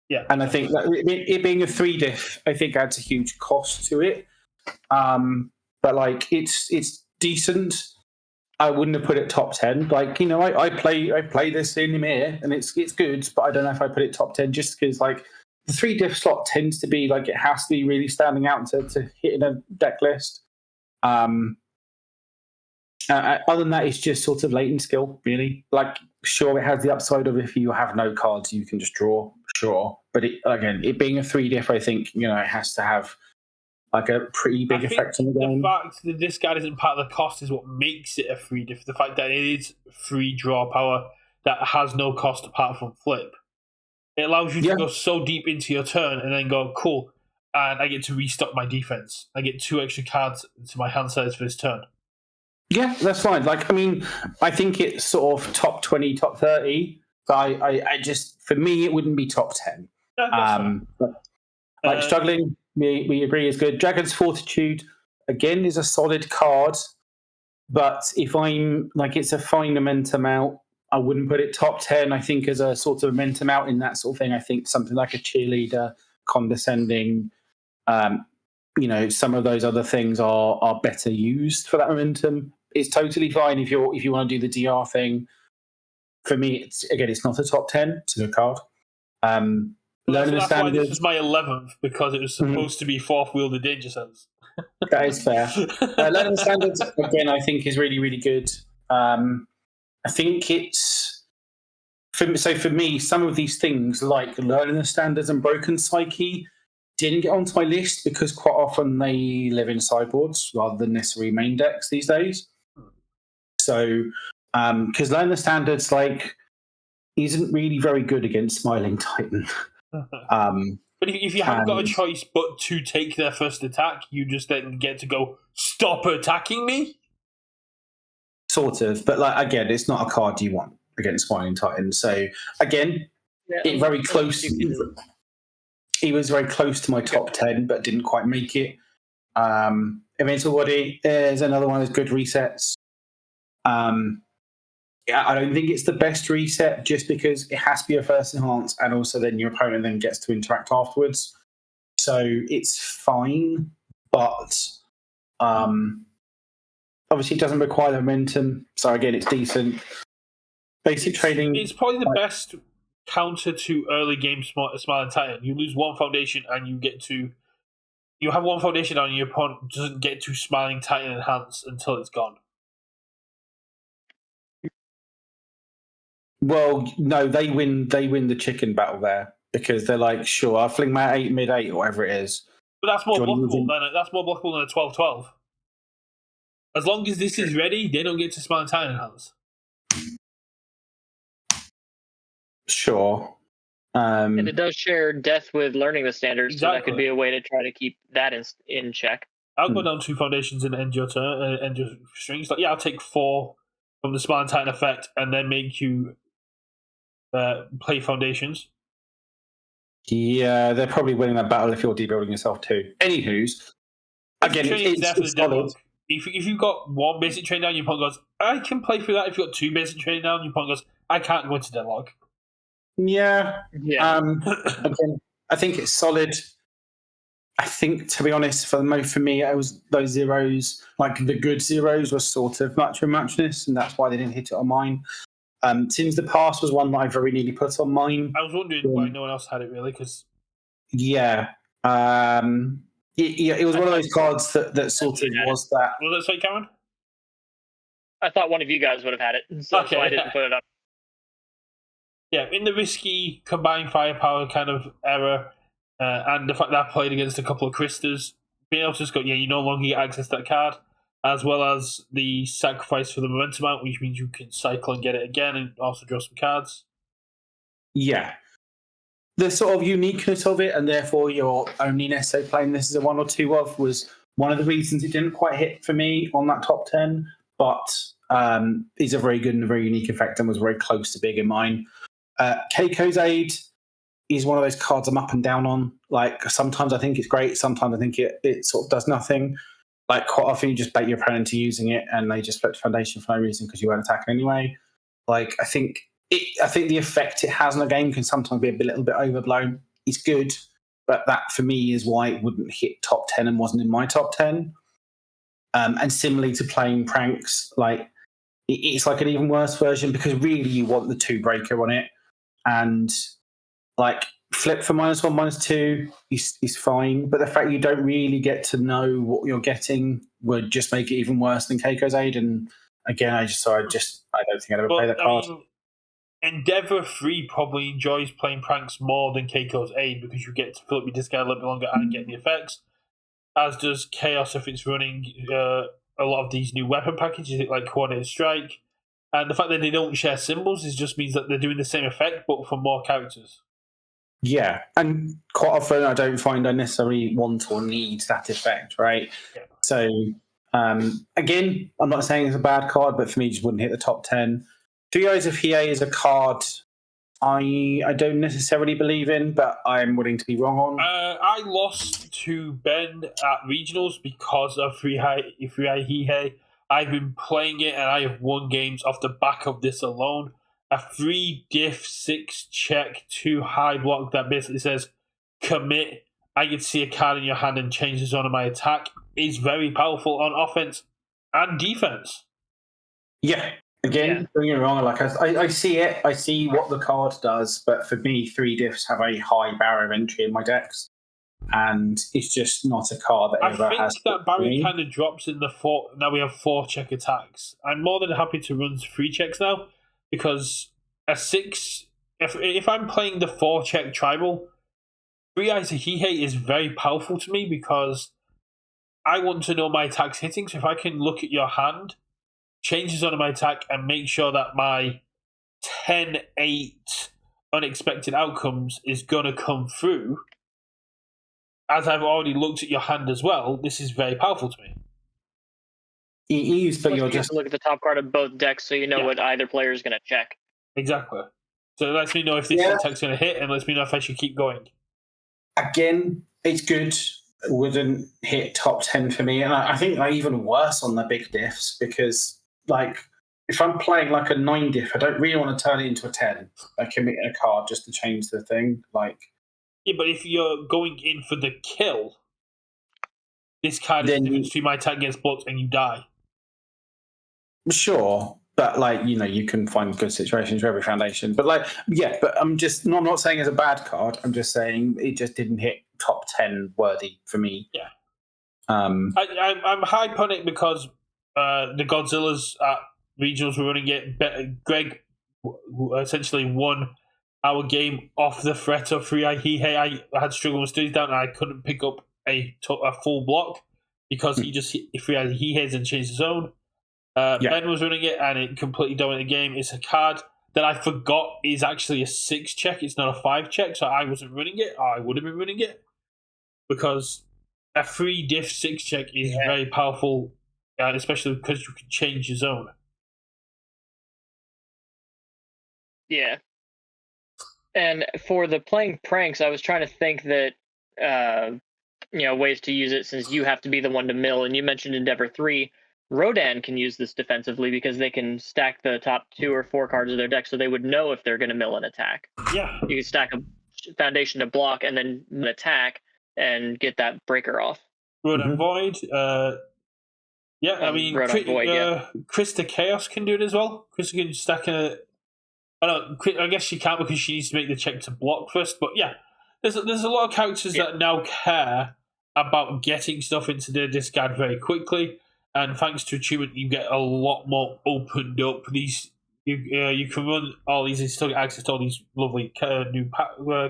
Yeah, and I think that it being a 3 diff, I think adds a huge cost to it. But like, it's decent. I wouldn't have put it top 10. Like, you know, I play this in Ymir, and it's good, but I don't know if I put it top 10 just because like the 3 diff slot tends to be like it has to be really standing out to hit in a deck list. Other than that, it's just sort of latent skill, really. Like, sure, it has the upside of if you have no cards, you can just draw. Sure, but it being a 3 diff, I think it has to have like a pretty big effect on the game. The fact that this card isn't part of the cost is what makes it a 3 diff. The fact that it is free draw power that has no cost apart from flip. It allows you to go so deep into your turn and then go, cool, and I get to restock my defense. I get 2 extra cards to my hand size for this turn. Yeah, that's fine. Like, I mean, I think it's sort of top 20, top 30. But I just, for me, it wouldn't be top 10. But, struggling, we agree is good. Dragon's Fortitude, again, is a solid card. But if I'm, like, it's a fine momentum out, I wouldn't put it top 10. I think as a sort of momentum out in that sort of thing, I think something like a Cheerleader, Condescending, some of those other things are better used for that momentum. It's totally fine if you want to do the DR thing. For me, it's not a top 10. It's a good card. Learning the Standards. This was my 11th because it was supposed to be 4th Wheel the Danger Sense. That is fair. Learning the Standards, again, I think is really, really good. I think it's for me, some of these things like Learning the Standards and Broken Psyche didn't get onto my list because quite often they live in sideboards rather than necessarily main decks these days. So, because Learn the Standards isn't really very good against Smiling Titan. But if you haven't got a choice but to take their first attack, you just then get to go, stop attacking me? Sort of, but again, it's not a card you want against Smiling Titan. So again, it very close. He was very close to my top 10, but didn't quite make it. Invincible Body is another one of those good resets. I don't think it's the best reset just because it has to be a first enhance, and also then your opponent then gets to interact afterwards. So it's fine, but obviously it doesn't require the momentum. So again, it's decent. Basic Training. It's probably the best counter to early game Smiling Titan. You lose 1 foundation and you have 1 foundation and your opponent doesn't get to Smiling Titan enhance until it's gone. Well, no, they win the chicken battle there because they're like, sure, I'll fling my 8 mid-8 or whatever it is. But that's more blockable than a 12-12. As long as this is ready, they don't get to Smiling Titan enhance. Sure. And it does share death with learning the standards, so that Exactly. could be a way to try to keep that in check. I'll go down 2 foundations and end your turn, end your strings. Like, yeah, I'll take 4 from the Spartan Titan effect and then make you play foundations. Yeah, they're probably winning that battle if you're debuilding yourself too. Anywho's, again, Training's there for the it's solid. deadlock. If you've got 1 basic train down, your opponent goes, I can play through that. If you've got 2 basic train down, your opponent goes, I can't go into deadlock. Yeah. Yeah. Again, I think it's solid. I think, to be honest, for me, it was those zeros, like the good zeros, were sort of much for muchness, and that's why they didn't hit it on mine. Since the Past was one that I very nearly put on mine. I was wondering why no one else had it, really, because... Yeah. It was one of those cards that sort of was that. Was that say, Cameron? I thought one of you guys would have had it, so I didn't put it up. Yeah, in the risky combined firepower kind of era, and the fact that I played against a couple of Cristas, being able to just go, you no longer get access to that card, as well as the sacrifice for the momentum out, which means you can cycle and get it again and also draw some cards. Yeah. The sort of uniqueness of it, and therefore you're only necessarily playing this as a 1 or 2 of, was one of the reasons it didn't quite hit for me on that top 10, but is a very good and a very unique effect and was very close to big in mine. Keiko's Aid is one of those cards I'm up and down on. Like, sometimes I think it's great, sometimes I think it sort of does nothing. Like, quite often you just bait your opponent into using it and they just flip foundation for no reason because you weren't attacking anyway. Like, I think the effect it has on a game can sometimes be a little bit overblown. It's good, but that for me is why it wouldn't hit top 10 and wasn't in my top 10. And similarly to playing pranks, like, it's like an even worse version because really you want the 2 breaker on it. And like, flip for -1, -2 is fine, but the fact you don't really get to know what you're getting would just make it even worse than Keiko's Aid. And again, I don't think I'd ever play that card. Endeavour 3 probably enjoys playing pranks more than Keiko's Aid because you get to fill up your discard a little bit longer and get the effects. As does Chaos if it's running a lot of these new weapon packages, like Coordinated Strike. And the fact that they don't share symbols just means that they're doing the same effect, but for more characters. Yeah, and quite often I don't find I necessarily want or need that effect, right? Yeah. So, again, I'm not saying it's a bad card, but for me, it just wouldn't hit the top 10. 3 Eyes of Hiei is a card I don't necessarily believe in, but I'm willing to be wrong on. I lost to Ben at Regionals because of 3 Eye Hiei. I've been playing it and I have won games off the back of this alone. A 3 diff 6 check 2 high block that basically says commit. I can see a card in your hand and change the zone of my attack is very powerful on offense and defense. Yeah. Again, don't get me wrong. Like, I see it. I see what the card does, but for me, 3 diffs have a high barrier of entry in my decks, and it's just not a card that ever has. I think that barrier kind of drops in the 4. Now we have 4 check attacks. I'm more than happy to run 3 checks now because a 6. If I'm playing the 4 check tribal, 3 Eyes of Hiei is very powerful to me because I want to know my attacks hitting. So if I can look at your hand, changes on my attack, and make sure that my 10-8 unexpected outcomes is going to come through, as I've already looked at your hand as well, this is very powerful to me. It is, but you're just look at the top card of both decks so you know what either player is going to check. Exactly. So it lets me know if this attack's going to hit and lets me know if I should keep going. Again, it's good. It wouldn't hit top 10 for me. And I think they're even worse on the big diffs because, like, if I'm playing like a 9 diff, I don't really want to turn it into a 10. I commit a card just to change the thing. Like, yeah, but if you're going in for the kill, this card is the difference between my attack gets blocked and you die. Sure, but like, you can find good situations for every foundation. But like, yeah, but I'm not saying it's a bad card. I'm just saying it just didn't hit top 10 worthy for me. Yeah. I'm hype on it because the Godzillas at Regionals were running it. Greg essentially won our game off the threat of 3 Eye Hiei. I had struggled with studies down and I couldn't pick up a full block because he just hit 3 Eye Hiei and changed his own. Ben was running it and it completely dominated the game. It's a card that I forgot is actually a 6 check. It's not a 5 check, so I wasn't running it. Or I would have been running it because a 3 diff 6 check is very powerful, especially because you can change your zone. Yeah. And for the playing pranks, I was trying to think that, ways to use it since you have to be the one to mill. And you mentioned Endeavor 3. Rodan can use this defensively because they can stack the top 2 or 4 cards of their deck so they would know if they're going to mill an attack. Yeah. You can stack a foundation to block and then an attack and get that breaker off. Rodan Void. I mean, Krista Chaos can do it as well. Krista can stack a... I guess she can't because she needs to make the check to block first. But yeah, there's a lot of characters that now care about getting stuff into their discard very quickly. And thanks to Achievement, you get a lot more opened up. You can run all these and still get access to all these lovely new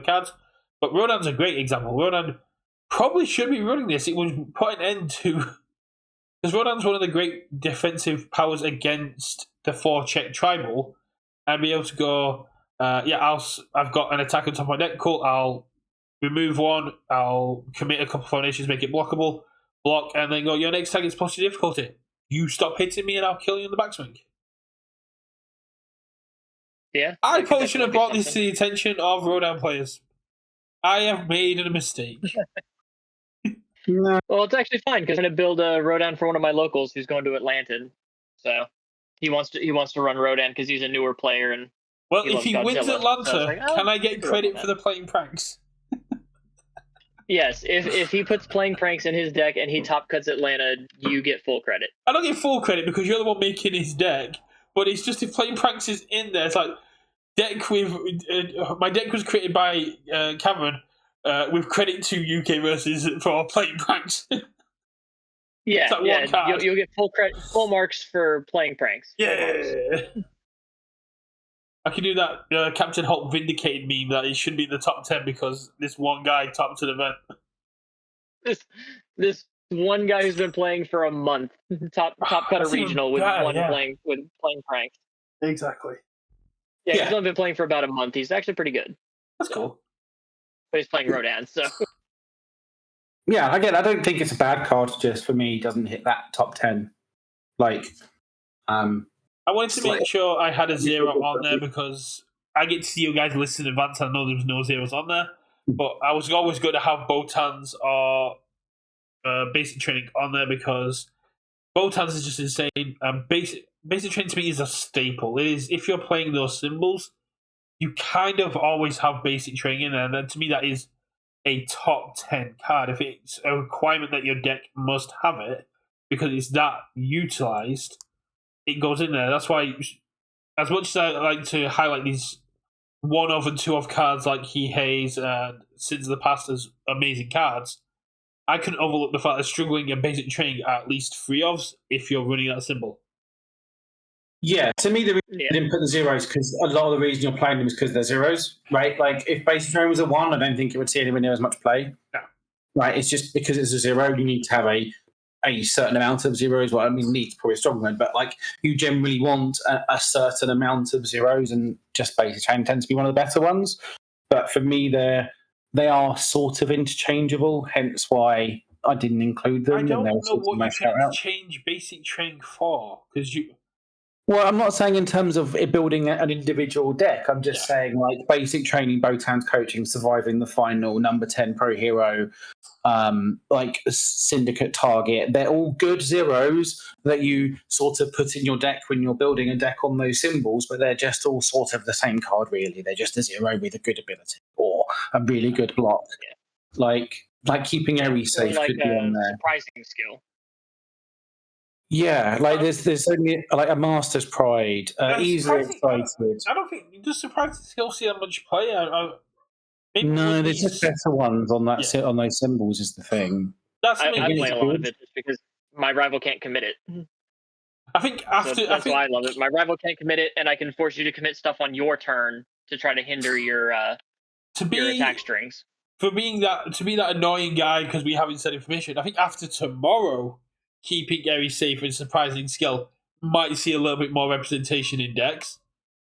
cards. But Rodan's a great example. Rodan probably should be running this. It would put an end to... Because Rodan's one of the great defensive powers against the 4-check tribal. And be able to go, I've got an attack on top of my deck. Cool, I'll remove one. I'll commit a couple of foundations, make it blockable. Block, and then go, your next tag is plus your difficulty. You stop hitting me and I'll kill you in the backswing. Yeah. I probably should have brought this to the attention of Rodan players. I have made a mistake. No. Well, it's actually fine because I'm going to build a Rodan for one of my locals who's going to Atlanta. So he wants to run Rodan because he's a newer player. And if he wins Atlanta, so can I get credit for the playing pranks? Yes, if he puts playing pranks in his deck and he top cuts Atlanta, you get full credit. I don't get full credit because you're the one making his deck, but it's just if playing pranks is in there, it's like deck with my deck was created by Cameron with credit to UK versus for playing pranks. Yeah, like you'll get full marks for playing pranks. Yeah. I can do that Captain Hulk vindicated meme that he should be in the top 10 because this one guy topped an event. This one guy who's been playing for a month, top cut a regional with playing pranks. Exactly. Yeah, he's only been playing for about a month. He's actually pretty good. That's cool. But he's playing Rodan, so. Yeah, again, I don't think it's a bad card. Just for me, doesn't hit that top 10. I wanted to make sure I had a 0 on there because I get to see you guys list in advance. I know there was no zeros on there, but I was always going to have Botans or basic training on there because Botans is just insane. Basic training to me is a staple. It is if you're playing those symbols, you kind of always have basic training in there, and then to me that is a top 10 card. If it's a requirement that your deck must have it because it's that utilized, it goes in there. That's why, as much as I like to highlight these 1-of and 2-of cards like He Haze and Sins of the Past as amazing cards, I couldn't overlook the fact that struggling in basic training are at least 3-ofs if you're running that symbol. Yeah, to me, the reason I didn't put the zeros because a lot of the reason you're playing them is because they're zeros, right? Like, if basic training was a 1, I don't think it would see anywhere near as much play. No. Right, it's just because it's a 0, you need to have a certain amount of zeros. Well, I mean, needs probably a strong one, but like you generally want a certain amount of zeros, and just basic training tends to be one of the better ones. But for me, they are sort of interchangeable, hence why I didn't include them. I don't know what you can change basic training for, because you... Well, I'm not saying in terms of it building an individual deck. I'm just saying like basic training, Botan's coaching, surviving the final, number 10 pro hero, like syndicate target. They're all good zeros that you sort of put in your deck when you're building a deck on those symbols, but they're just all sort of the same card, really. They're just a 0 with a good ability or a really good block. Yeah. Like keeping Eri safe could be on there. Surprising skill. Yeah, like there's only like a Master's Pride, easily excited. I don't think the surprising skill see that much play. No, there's just better ones on that on those symbols is the thing. I play a lot of it just because my rival can't commit it. I think that's why I love it. My rival can't commit it, and I can force you to commit stuff on your turn to try to hinder your attack strings. To be that annoying guy because we haven't said information. I think after tomorrow, keeping Eri safe and surprising skill might see a little bit more representation in decks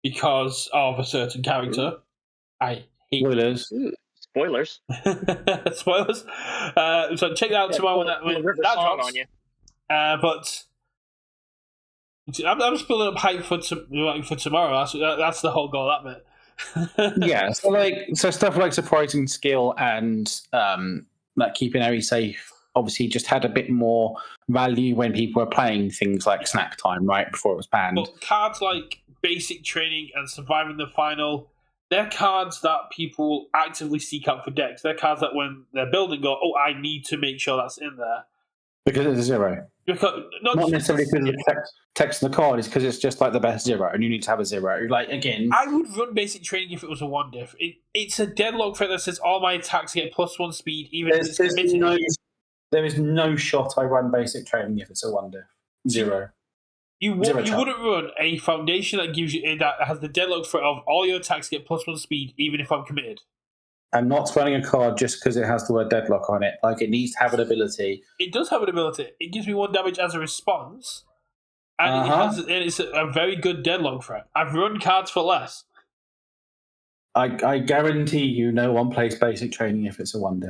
because of a certain character. I hate Spoilers. Ooh, spoilers. spoilers. So check that out tomorrow when River that song drops. on you. But I'm just building up hype for tomorrow. That's the whole goal of that bit. Yeah, so stuff like surprising skill and like keeping Harry safe obviously just had a bit more value when people were playing things like Snack Time, right, before it was banned. But cards like Basic Training and Surviving the Final, they're cards that people actively seek out for decks. They're cards that when they're building go, oh, I need to make sure that's in there. Because it's a zero. Because, not necessarily because of the text in the card, it's because it's just like the best zero, and you need to have a zero. Like, again, I would run Basic Training if it was a 1-diff. It's a deadlock threat that says all my attacks get +1 speed, even if it's committed. There is no shot I run Basic Training if it's a 1-diff. Zero. You wouldn't run a foundation that gives you that has the deadlock threat of all your attacks get +1 speed, even if I'm committed. I'm not running a card just because it has the word deadlock on it. Like, it needs to have an ability. It does have an ability. It gives me 1 damage as a response, and it's a very good deadlock threat. I've run cards for less. I guarantee you, no one plays Basic Training if it's a 1-diff.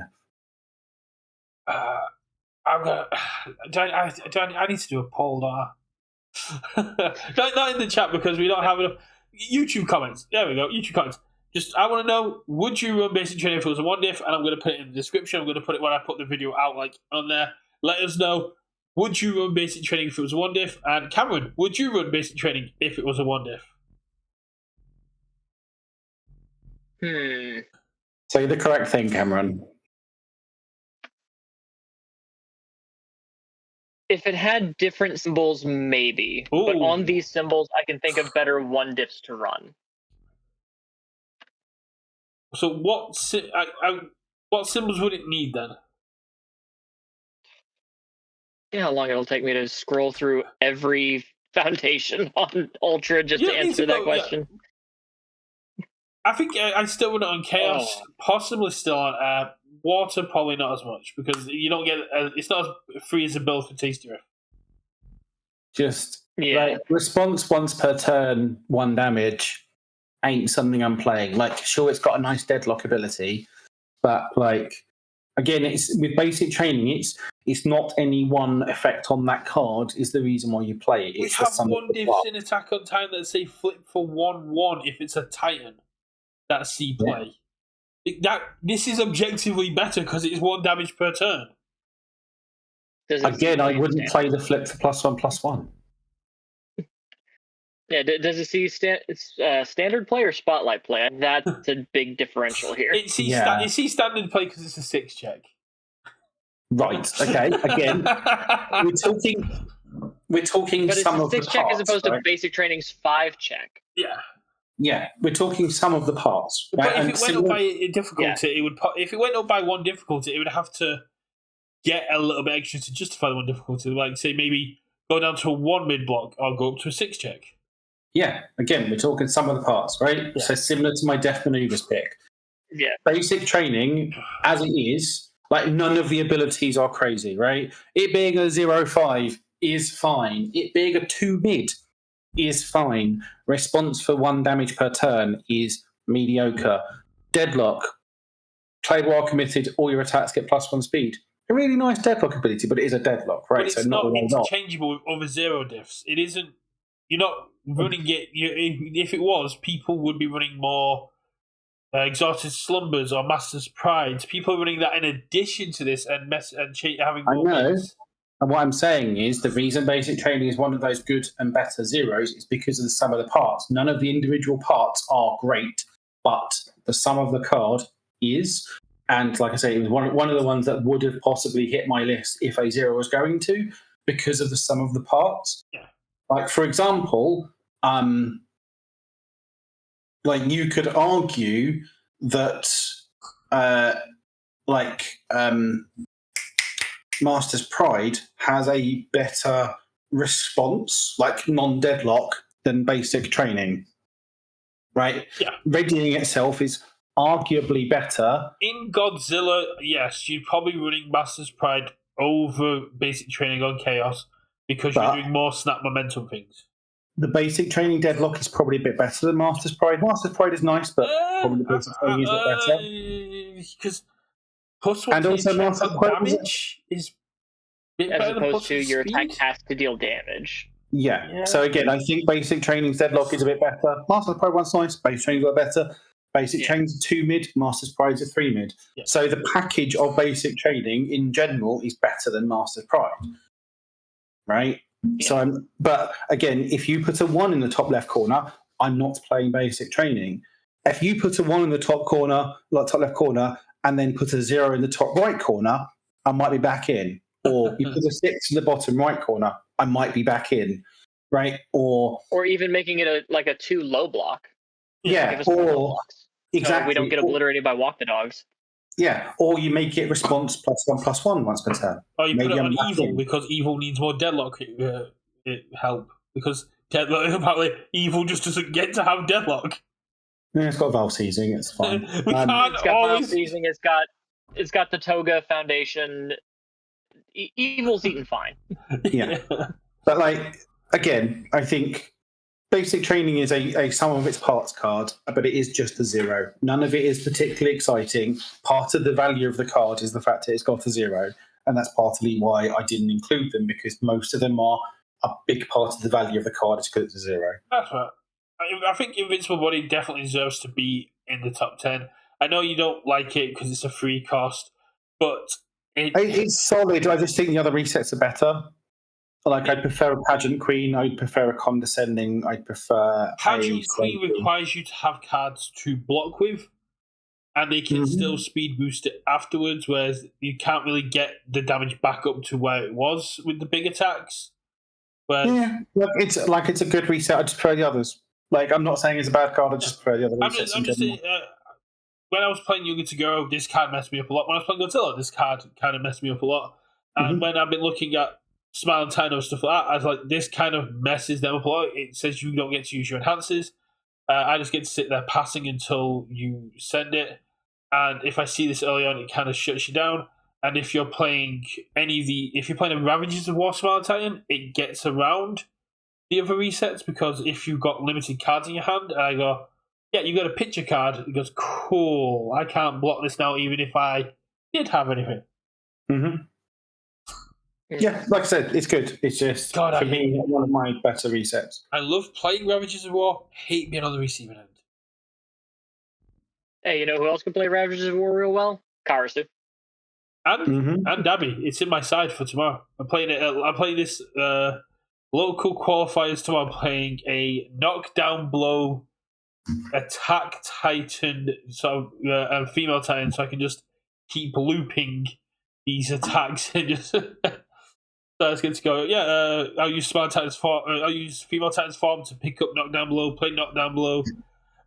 I'm gonna. I need to do a poll, don't I? not in the chat because we don't have enough YouTube comments. There we go. YouTube comments. Just I want to know: would you run Basic Training if it was a 1-diff? And I'm going to put it in the description. I'm going to put it when I put the video out, like on there. Let us know: would you run Basic Training if it was a 1-diff? And Cameron, would you run Basic Training if it was a 1-diff? Say the correct thing, Cameron. If it had different symbols, maybe. Ooh. But on these symbols, I can think of better 1-diffs to run. So what symbols would it need then? You know how long it'll take me to scroll through every foundation on Ultra just to answer that question? Yeah. I think I still run it on Chaos, possibly still on Water, probably not as much because you don't get it's not as free as a build for Tasty Rift. Just like response once per turn, 1 damage ain't something I'm playing. Like, sure, it's got a nice deadlock ability, but like again, it's with Basic Training, it's not any one effect on that card is the reason why you play it. We have 1-diffs in Attack on Titan that say flip for 1/1 if it's a Titan. That's C play. Yeah. This is objectively better because it is 1 damage per turn. Again, I wouldn't play the flip for +1/+1. Yeah, does it see standard play or spotlight play? That's a big differential here. It sees standard play because it's a 6 check. Right. Okay. Again, we're talking but some of the parts. But it's a 6 check as opposed to Basic Training's 5 check. Yeah. Yeah, we're talking some of the parts. But if it went up by a difficulty, it would. If it went up by 1 difficulty, it would have to get a little bit extra to justify the 1 difficulty. Like, say, maybe go down to a 1 mid block or go up to a 6 check. Yeah, again, we're talking some of the parts, right? Yeah. So similar to my Death Maneuvers pick. Yeah. Basic Training, as it is, like none of the abilities are crazy, right? It being a 0/5 is fine. It being a 2 mid is fine. Response for 1 damage per turn is mediocre. Deadlock, play while committed, all your attacks get +1 speed. A really nice deadlock ability, but it is a deadlock, right? But it's so not interchangeable with other 0-diffs. It isn't. You're not running it. If it was, people would be running more Exhausted Slumbers or Master's Pride. People are running that in addition to this and having more. I know. Mids. And what I'm saying is the reason Basic Training is one of those good and better zeros is because of the sum of the parts. None of the individual parts are great, but the sum of the card is. And like I say, it was one of the ones that would have possibly hit my list if a 0 was going to, because of the sum of the parts. Yeah. Like, for example, like you could argue that Master's Pride has a better response, like non-deadlock, than Basic Training, right? Yeah. Readying itself is arguably better. In Godzilla, yes, you're probably running Master's Pride over Basic Training on Chaos because you're doing more snap momentum things. The basic training deadlock is probably a bit better than Master's Pride. Master's Pride is nice, but probably the basic training is a bit better. Because plus one And to also your Master's attack Pride damage is a bit As better than plus opposed to your speed. attack has to deal damage. Yeah. So again, I think basic training's deadlock is a bit better. Master's Pride one's nice. Basic training's a bit better. Basic training's a 2 mid. Master's Pride's a 3 mid. Yeah. So the package of basic training in general is better than Master's Pride, right? Yeah. So, but again, if you put a 1 in the top left corner, I'm not playing basic training. If you put a 1 in the top corner, like top left corner, and then put a 0 in the top right corner, I might be back in. Or you put a 6 in the bottom right corner, I might be back in, right? Or even making it a 2 low block. Yeah, Give us more low or blocks. exactly. So we don't get obliterated by walk the dogs. Yeah, or you make it response +1/+1 once per turn. Or you put Maybe it I'm on back evil in. because evil needs more deadlock help. Because deadlock, apparently, evil just doesn't get to have deadlock. Yeah, it's got valve seizing. It's fine. We can't It's got always. seizing. It's got the Toga Foundation. Evil's eaten fine. Yeah. But like again, I think basic training is a sum of its parts card, but it is just a 0. None of it is particularly exciting. Part of the value of the card is the fact that it's got a 0, and that's partly why I didn't include them, because most of them are a big part of the value of the card is because it's a 0. That's right. I think Invincible Body definitely deserves to be in the top 10. I know you don't like it because it's a free cost, but It's solid. I just think the other resets are better. Like, I'd prefer a Pageant Queen, I'd prefer a Condescending, I'd prefer Pageant Queen Slavey. requires you to have cards to block with, and they can still speed boost it afterwards, whereas you can't really get the damage back up to where it was with the big attacks. Whereas, Yeah, look, it's a good reset. I just prefer the others. Like, I'm not saying it's a bad card, I just prefer the other resets. I'm just saying, when I was playing Yuga Tagoro, this card messed me up a lot. When I was playing Godzilla, this card kind of messed me up a lot. And when I've been looking at Smile and Tino stuff like that, I was like, this kind of messes them up a lot. It says you don't get to use your enhancers. I just get to sit there passing until you send it. And if I see this early on, it kind of shuts you down. And if you're playing if you're playing a Ravages of War Smile Titan, it gets around the other resets, because if you've got limited cards in your hand, and I go, yeah, you got a picture card, it goes, cool, I can't block this now even if I did have anything. Yeah, like I said, it's good. It's just, for me, one of my better resets. I love playing Ravages of War, hate being on the receiving end. Hey, you know who else can play Ravages of War real well? Karasu. And Dabby. It's in my side for tomorrow. I'm playing this local qualifiers tomorrow. I'm playing a knockdown blow attack Titan, so a female Titan, so I can just keep looping these attacks and just. So it's good to go. Yeah, I'll use Smile Titan's form. I'll use female Titan's form to pick up knockdown blow, play knockdown blow.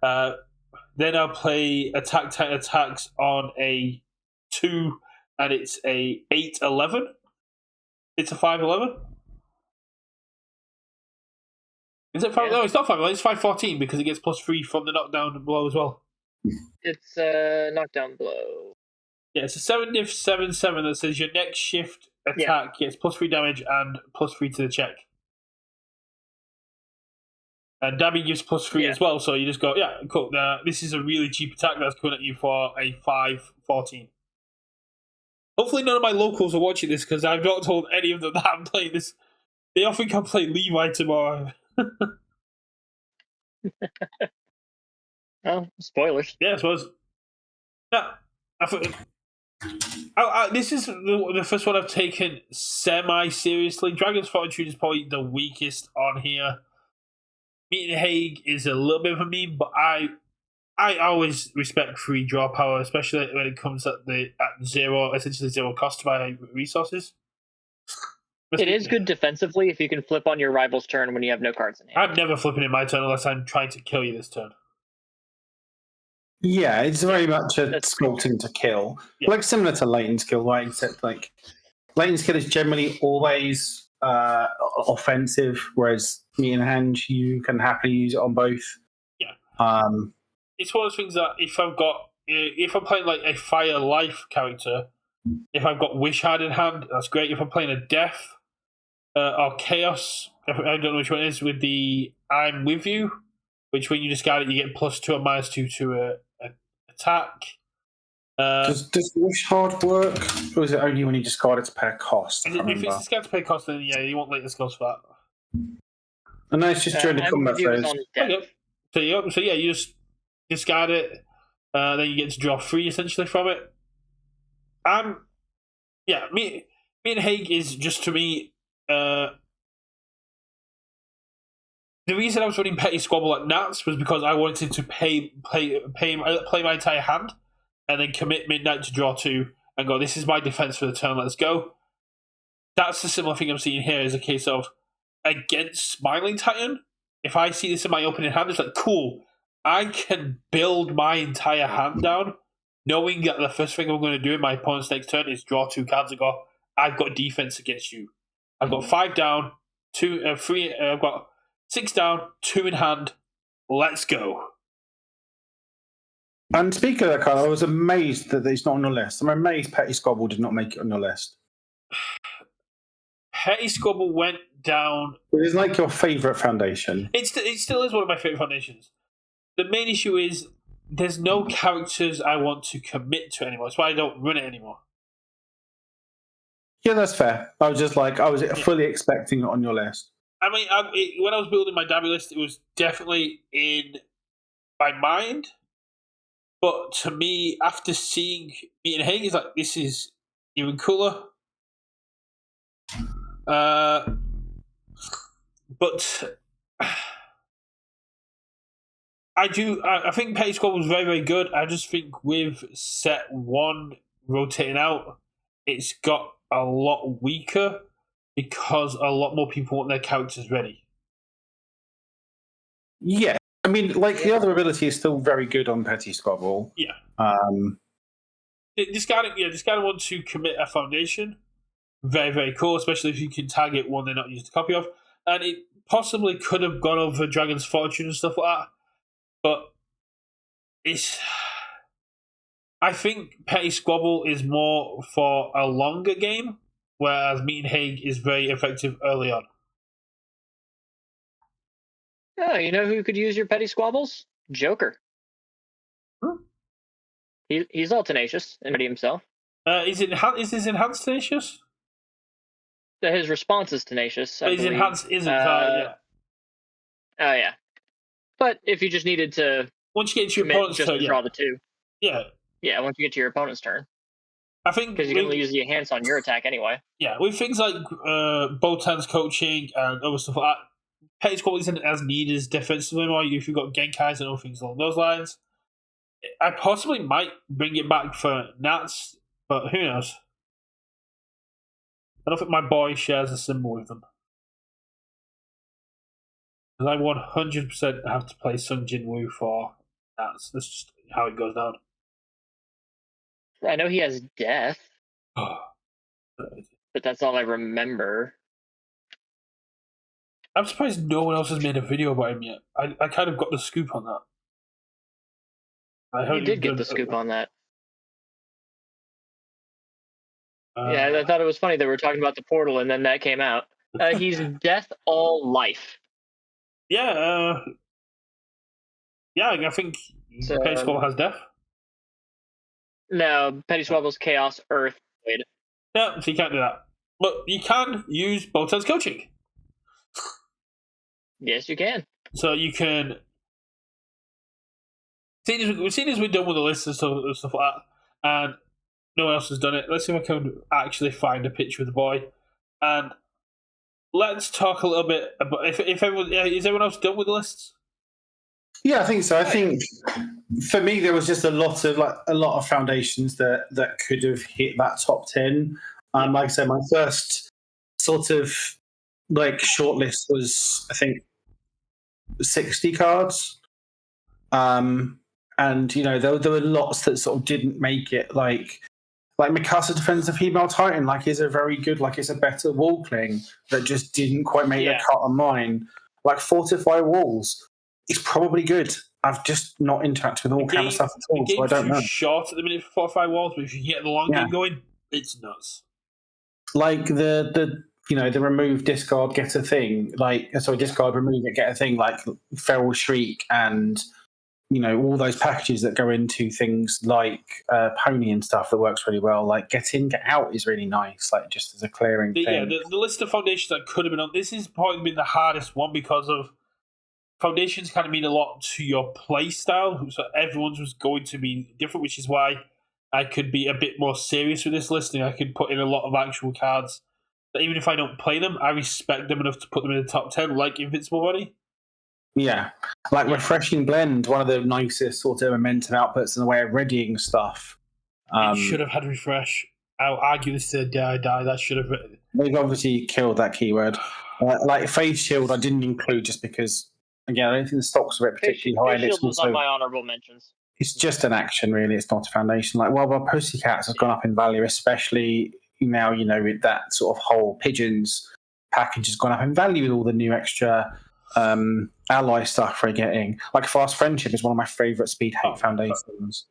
Then I'll play attack Titan attacks on a 2, and it's a 8/11. It's a 5/11. Is it 5? Yeah. No, it's not 5/11. It's 5/14 because it gets +3 from the knockdown blow as well. It's a knockdown blow. Yeah, it's a 7-diff 7/7 that says your next shift attack gets +3 damage and +3 to the check. And Dabby gives +3 as well, so you just go, yeah, cool. This is a really cheap attack that's coming at you for a 5/14. Hopefully none of my locals are watching this, because I've not told any of them that I'm playing this. They often can play Levi tomorrow. Oh, spoilers. Yeah, I suppose. Yeah, this is the first one I've taken semi-seriously. Dragon's Fortitude is probably the weakest on here. Meeting Hague is a little bit of a meme, but I always respect free draw power, especially when it comes at essentially zero cost to buy resources. It is good defensively if you can flip on your rival's turn when you have no cards in hand. I'm never flipping in my turn unless I'm trying to kill you this turn. Yeah, it's very much a sculpting to kill. Yeah. Like similar to Leighton's kill, right? Except like Leighton's kill is generally always offensive, whereas me in hand, you can happily use it on both. Yeah. It's one of those things that if I'm playing like a Fire Life character, if I've got Wish Hard in hand, that's great. If I'm playing a Death or Chaos. I don't know which one it is, with the I'm With You, which when you discard it, you get +2 or -2 to attack. Does Wish Hard work, or is it only when you discard its per cost? I can't If it's remember. discard to pay cost, then yeah, you won't let this go for that. And no, it's just during the I'm combat with you is phase. on deck. Okay. So yeah, you just discard it, then you get to draw 3 essentially from it. Me and Haig is just, to me, the reason I was running Petty Squabble at Nats was because I wanted to play my entire hand and then commit Midnight to draw 2 and go, this is my defense for the turn, let's go. That's the similar thing I'm seeing here, is a case of, against Smiling Titan, if I see this in my opening hand, it's like, cool, I can build my entire hand down, knowing that the first thing I'm going to do in my opponent's next turn is draw 2 cards and go, I've got defense against you. I've got 5 down, 3. I've got 6 down, 2 in hand. Let's go. And speaking of that card, I was amazed that it's not on your list. I'm amazed Petty Squabble did not make it on your list. Petty Squabble went down. It is like your favourite foundation. It still is one of my favourite foundations. The main issue is there's no characters I want to commit to anymore. That's why I don't run it anymore. Yeah, that's fair. I was fully expecting it on your list. I mean, when I was building my Dabby list, it was definitely in my mind. But to me, after seeing me and Haig, it's like, this is even cooler. But I think Petty Squabble was very, very good. I just think with set 1 rotating out, it's got a lot weaker because a lot more people want their characters ready. Yeah. I mean, the other ability is still very good on Petty Squabble. Yeah. Discarding 1 to commit a foundation, very, very cool, especially if you can target one they're not used a copy of. And it possibly could have gone over Dragon's Fortune and stuff like that. But I think Petty Squabble is more for a longer game, whereas Meat and Haig is very effective early on. Oh, you know who could use your Petty Squabbles? Joker. He's all tenacious and ready himself. Is his enhanced tenacious? His response is tenacious. But his enhanced isn't. Oh yeah. But if you just needed to, once you get to your opponent's turn, draw the 2. Yeah. Yeah, once you get to your opponent's turn. I think because you can only use the enhance on your attack anyway. Yeah, with things like Botan's coaching and other stuff like that, Petty Squabble isn't as needed as defensively anymore. If you've got Genkais and other things along those lines, I possibly might bring it back for Nats, but who knows? I don't think my boy shares a symbol with them. Because I 100% have to play Sung Jin Woo for Nats. That's just how it goes down. I know he has death, but that's all I remember. I'm surprised no one else has made a video about him yet. I kind of got the scoop on that. You did get the scoop on that. Yeah, I thought it was funny that we were talking about the portal and then that came out. He's death all life. Yeah, I think Petty Squabble has death. No, Petty Squabble's Chaos, Earth, Void. No, so you can't do that. But you can use Botan's coaching. Yes, you can. So you can. Seeing as we're done with the list and stuff like that, and no one else has done it, let's see if I can actually find a picture of the boy. And let's talk a little bit about if everyone is everyone else done with the lists? Yeah, I think so. I think for me there was just a lot of foundations that could have hit that top 10. Like I said, my first sort of short list was I think 60 cards. And there were lots that sort of didn't make it, like Mikasa Defends the Female Titan, is a very good, it's a better wall cling that just didn't quite make the cut on mine. Fortify Walls, it's probably good. I've just not interacted with all kind of stuff at all, so I don't know. Short at the minute for Fortify Walls, but if you get the long game going, it's nuts. The the remove, discard, get a thing, discard, remove it, get a thing, like Feral Shriek and all those packages that go into things like Pony and stuff that works really well. Like get in, get out is really nice, like just as a clearing thing. Yeah, the list of foundations that could have been on, this has probably been the hardest one because of foundations kind of mean a lot to your play style, so everyone's was going to be different, which is why I could be a bit more serious with this listing. I could put in a lot of actual cards that even if I don't play them, I respect them enough to put them in the top 10, like Invincible Body. Yeah, like Refreshing Blend, one of the nicest sort of momentum outputs in the way of readying stuff. It should have had refresh. I'll argue this to the day I die. That should have. They've obviously killed that keyword. Like Phase Shield, I didn't include just because, again, I don't think the stocks are particularly high. Phase Shield was on my honorable mentions. It's just an action, really. It's not a foundation. Like, well, Pussycats has gone up in value, especially now, with that sort of whole Pigeons package has gone up in value with all the new extra ally stuff we're getting. Like Fast Friendship is one of my favourite speed hate foundations.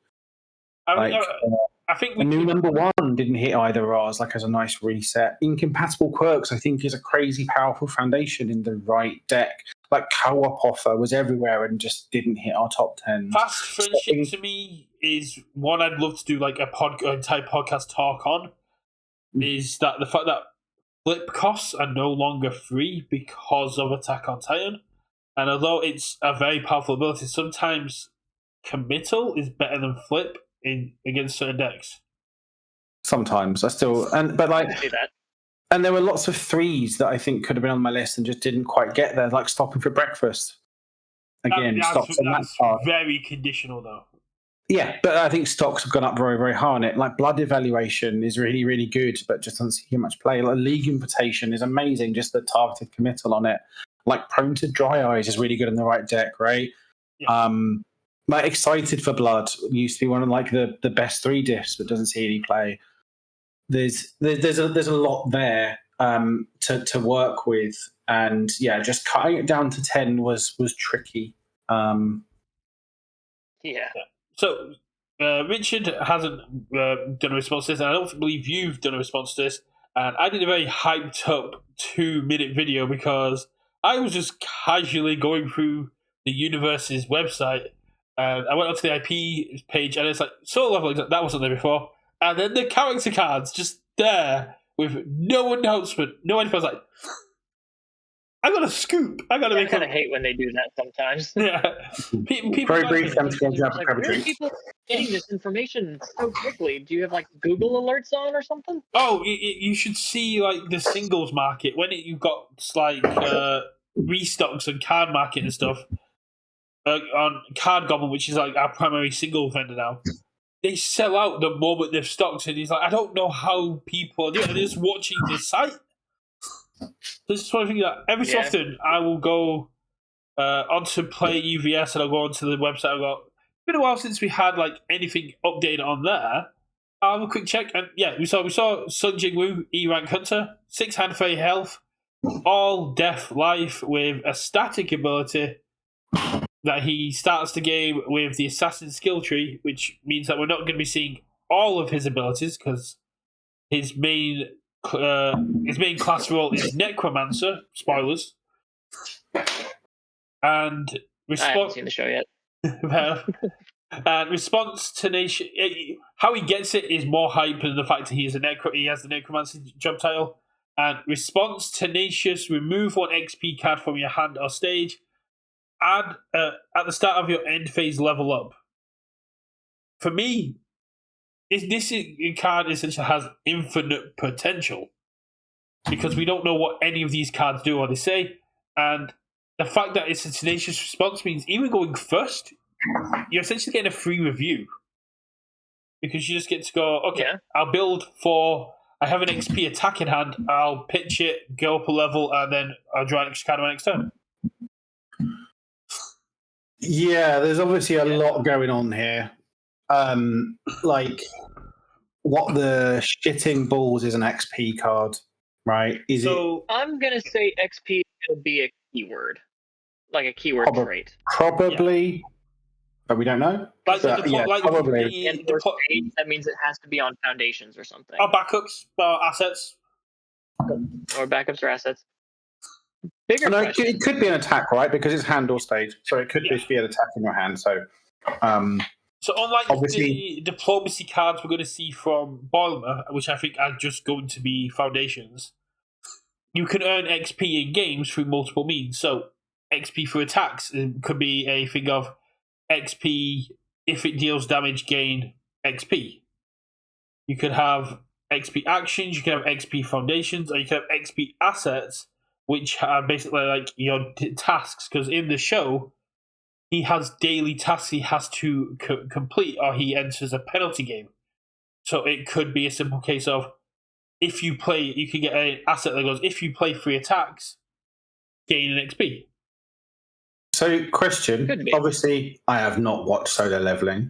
I think the new number 1 didn't hit either of ours, like as a nice reset. Incompatible Quirks, I think, is a crazy powerful foundation in the right deck. Like Co-op Offer was everywhere and just didn't hit our top 10. Fast Friendship to me is one I'd love to do like an entire podcast talk on. Is that the fact that flip costs are no longer free because of Attack on Titan, and although it's a very powerful ability, sometimes committal is better than flip against certain decks. Sometimes I still and there were lots of 3s that I think could have been on my list and just didn't quite get there, like Stopping for Breakfast. Again, stocks on that part. Very conditional though. Yeah, but I think stocks have gone up very, very high on it. Like Blood Evaluation is really, really good, but just doesn't see much play. Like League Invitation is amazing, just the targeted committal on it. Like Prone to Dry Eyes is really good in the right deck, right? Yeah. Like Excited for Blood used to be one of like the best 3 diffs, but doesn't see any play. There's a lot there to work with, and yeah, just cutting it down to 10 was tricky. Yeah. So Richard hasn't done a response to this, and I don't believe you've done a response to this. And I did a very hyped up 2-minute video because I was just casually going through the universe's website. I went onto the IP page, and it's like soul level that wasn't there before, and then the character cards just there with no announcement, no anything. I was like, I got a scoop. I got to make. I kind of hate when they do that sometimes. Yeah, people. Where are people getting this information so quickly? Do you have like Google alerts on or something? Oh, you should see like the singles market when you've got like restocks and card market and stuff. On Card Goblin, which is like our primary single vendor now, they sell out the moment they've stocked, and he's like, I don't know how people are doing. They're just watching this site. This is one thing that every so often I will go onto Play UVS and I'll go onto the website. I'll go, it's been a while since we had like anything updated on there. I'll have a quick check, and yeah, we saw Sung Jin Woo, E-Rank Hunter, 6-hand fairy health, all death life with a static ability that he starts the game with the assassin skill tree, which means that we're not going to be seeing all of his abilities because his main class role is Necromancer. Spoilers. And I haven't seen the show yet. And response tenacious. How he gets it is more hype than the fact that he has the Necromancer job title. And response tenacious. Remove 1 XP card from your hand or stage. Add at the start of your end phase level up. For me, this card essentially has infinite potential because we don't know what any of these cards do or they say, and the fact that it's a tenacious response means even going first, you're essentially getting a free review because you just get to go, okay, I'll build for. I have an XP attack in hand. I'll pitch it, go up a level, and then I'll draw an extra card on my next turn. Yeah, there's obviously a lot going on here. Like, what the shitting balls is an XP card, right? I'm going to say XP is going to be a keyword. Like a keyword trait. Probably, but we don't know. Probably. That means it has to be on foundations or something. Or backups, or assets. Or backups or assets. Bigger No, question. it could be an attack, right? Because it's hand or stage, so it could just be an attack in your hand. So, So unlike obviously, the diplomacy cards we're going to see from Boiler, which I think are just going to be foundations, you can earn XP in games through multiple means. So XP for attacks could be a thing of XP if it deals damage, gain XP. You could have XP actions, you can have XP foundations, or you can have XP assets, which are basically like your tasks. Because in the show, he has daily tasks he has to complete, or he enters a penalty game. So it could be a simple case of if you play, you can get an asset that goes, if you play 3 attacks, gain an XP. so question. Obviously, I have not watched Solo Leveling.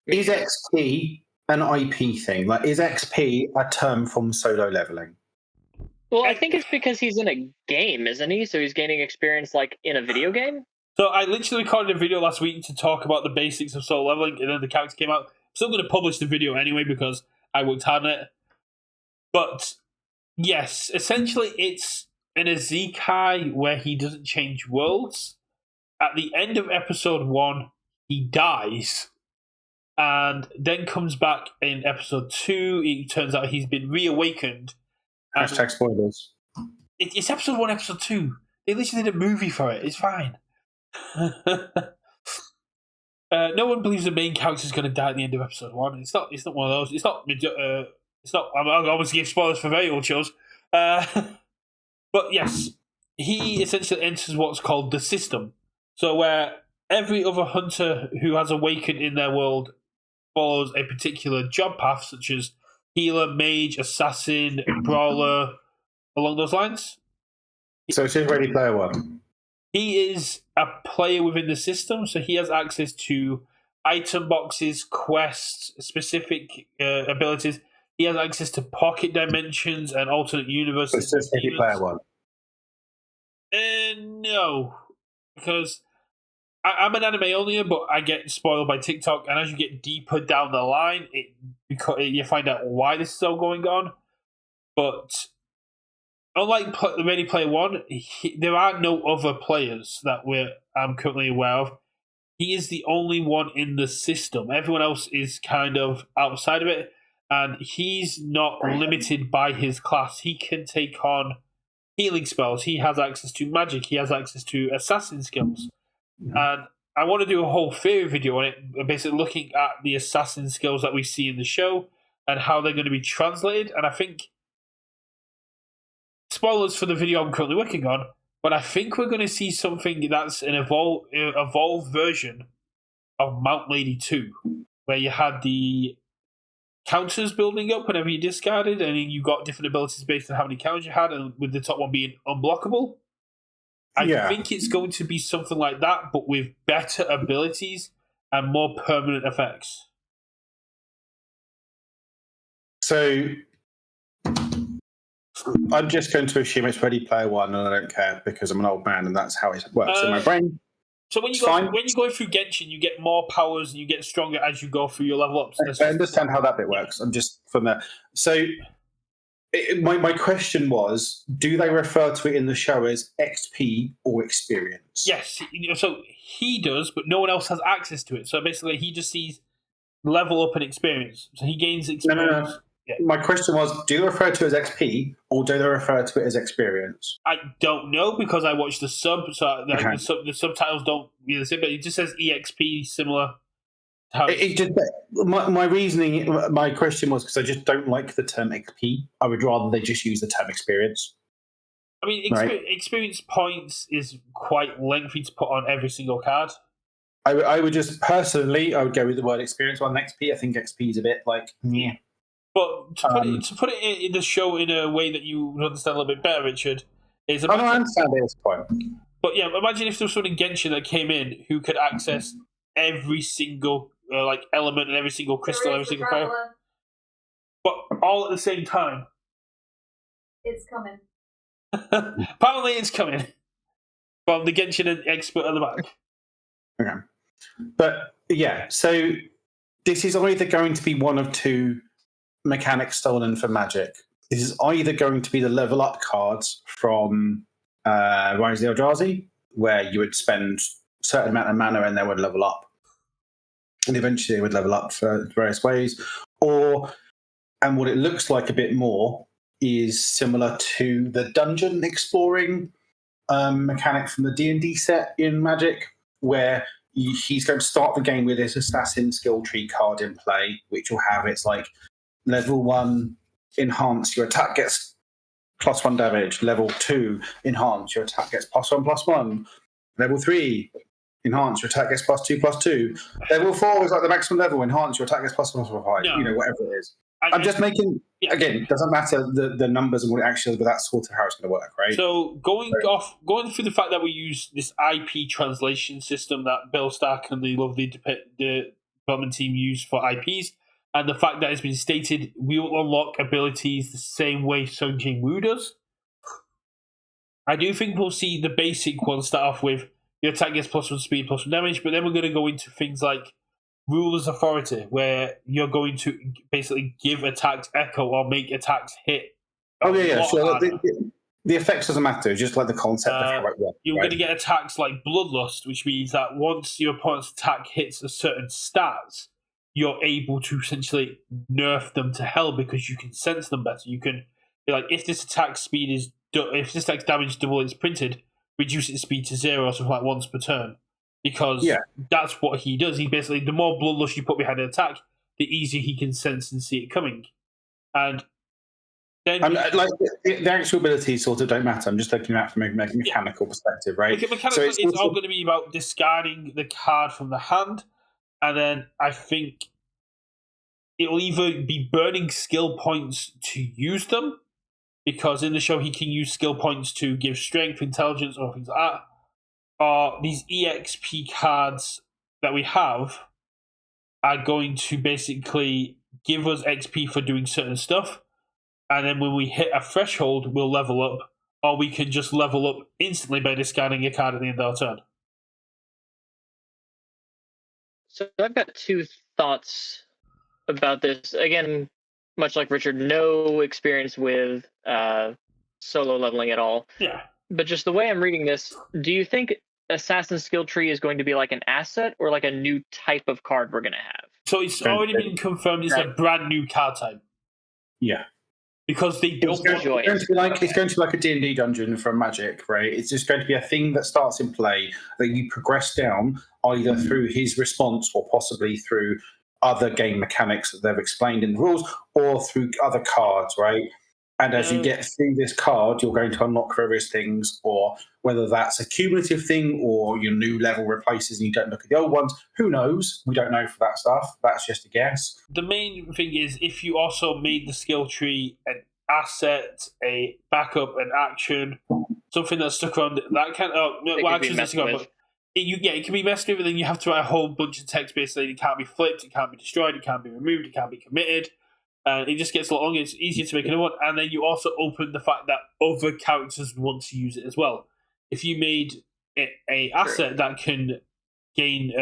Is XP an IP thing? Like, is XP a term from Solo Leveling? Well, I think it's because he's in a game, isn't he? So he's gaining experience like in a video game? So I literally recorded a video last week to talk about the basics of Solo Leveling, and then the character came out. I'm still going to publish the video anyway because I worked hard on it. But yes, essentially it's an Isekai where he doesn't change worlds. At the end of episode 1, he dies, and then comes back in episode 2. It turns out he's been reawakened. Hashtag spoilers. It's episode 1, episode 2. They literally did a movie for it. It's fine. No one believes the main character is going to die at the end of episode 1. It's not one of those. It's not. I'm obviously give spoilers for very old shows. But yes, he essentially enters what's called the system. So where every other hunter who has awakened in their world follows a particular job path, such as healer, mage, assassin, brawler, along those lines. So it's just Ready Player One. He is a player within the system, so he has access to item boxes, quests, specific abilities. He has access to pocket dimensions and alternate universes. So it's just Ready Player One. No, because I'm an anime only, but I get spoiled by TikTok, and as you get deeper down the line, you find out why this is all going on. But unlike Ready Player One, there are no other players that I'm currently aware of. He is the only one in the system. Everyone else is kind of outside of it, and he's not limited by his class. He can take on healing spells. He has access to magic. He has access to assassin skills. And I want to do a whole theory video on it, basically looking at the assassin skills that we see in the show and how they're going to be translated. And I think, spoilers for the video I'm currently working on, but I think we're going to see something that's an evolved version of Mount Lady 2, where you had the counters building up whenever you discarded, and you got different abilities based on how many counters you had, and with the top one being unblockable. I think it's going to be something like that, but with better abilities and more permanent effects. So I'm just going to assume it's Ready Player One, and I don't care because I'm an old man, and that's how it works in my brain. So when you go through Genshin, you get more powers and you get stronger as you go through your level ups. I understand how that bit works. I'm just from there. So my question was, do they refer to it in the show as XP or experience? Yes. So he does, but no one else has access to it. So basically, he just sees level up and experience. So he gains experience. No. Yeah. My question was, do they refer to it as XP or do they refer to it as experience? I don't know because I watched the sub, so the subtitles don't really say, but it just says EXP, similar. My reasoning, my question was because I just don't like the term XP. I would rather they just use the term experience. I mean, experience points is quite lengthy to put on every single card. I would just personally, I would go with the word experience on XP. I think XP is a bit like, yeah. But to put it in the show in a way that you would understand a little bit better, Richard, is I understand it as a point. But yeah, imagine if there was someone in Genshin that came in who could access every single element and every single crystal, every single power, but all at the same time. It's coming. Apparently, it's coming from the Genshin expert at the back. Okay, but yeah, so this is either going to be one of two mechanics stolen from Magic. is either going to be the level up cards from Rise of the Eldrazi, where you would spend a certain amount of mana and they would level up. And eventually they would level up for various ways. And what it looks like a bit more is similar to the dungeon exploring mechanic from the D&D set in Magic, where he's going to start the game with his assassin skill tree card in play, which will have its like level 1 enhance, your attack gets +1 damage. Level 2 enhance, your attack gets +1/+1. Level 3 enhance, your attack gets +2/+2. Level 4 is like the maximum level, enhance, your attack gets +1/+5. No. You know, whatever it is. I'm just making, again, it doesn't matter the numbers and what it actually is, but that's sort of how it's going to work, right? So going through the fact that we use this IP translation system that Bill Stark and the lovely development team use for IPs, and the fact that it's been stated we will unlock abilities the same way Sung Jin Woo does, I do think we'll see the basic one start off with your attack gets +1 speed, +1 damage, but then we're going to go into things like Ruler's Authority, where you're going to basically give attacks echo or make attacks hit. Oh, yeah. So the effects doesn't matter. It's just like the concept of how it works. You're going to get attacks like Bloodlust, which means that once your opponent's attack hits a certain stats, you're able to essentially nerf them to hell because you can sense them better. You can be like, if this attack speed is, if this attack's damage double is printed, reduce its speed to 0 or something like once per turn. Because that's what he does. He basically, the more Bloodlust you put behind an attack, the easier he can sense and see it coming. And then the actual abilities sort of don't matter. I'm just looking at it from a mechanical perspective, right? Mechanically, it's all going to be about discarding the card from the hand, and then I think it'll either be burning skill points to use them, because in the show he can use skill points to give strength, intelligence, or things like that. These EXP cards that we have are going to basically give us XP for doing certain stuff, and then when we hit a threshold, we'll level up, or we can just level up instantly by discarding a card at the end of our turn. So I've got two thoughts about this. Again, much like Richard, no experience with solo leveling at all. Yeah. But just the way I'm reading this, do you think Assassin's Skill Tree is going to be like an asset or like a new type of card we're going to have? So it's already been confirmed it's a brand new card type. Yeah. Because they don't it's going to be like a D&D dungeon from Magic, right? It's just going to be a thing that starts in play that you progress down either through his response or possibly through other game mechanics that they've explained in the rules or through other cards, right? And as you get through this card, you're going to unlock various things, or whether that's a cumulative thing or your new level replaces and you don't look at the old ones. Who knows? We don't know for that stuff. That's just a guess. The main thing is if you also made the skill tree an asset, a backup, an action, something that's stuck around, that kind of... actions that stuck around, it can be messed with, and then you have to write a whole bunch of text basically. It can't be flipped, it can't be destroyed, it can't be removed, it can't be committed. And it just gets a lot longer. It's easier to make another one. And then you also open the fact that other characters want to use it as well. If you made it a asset that can gain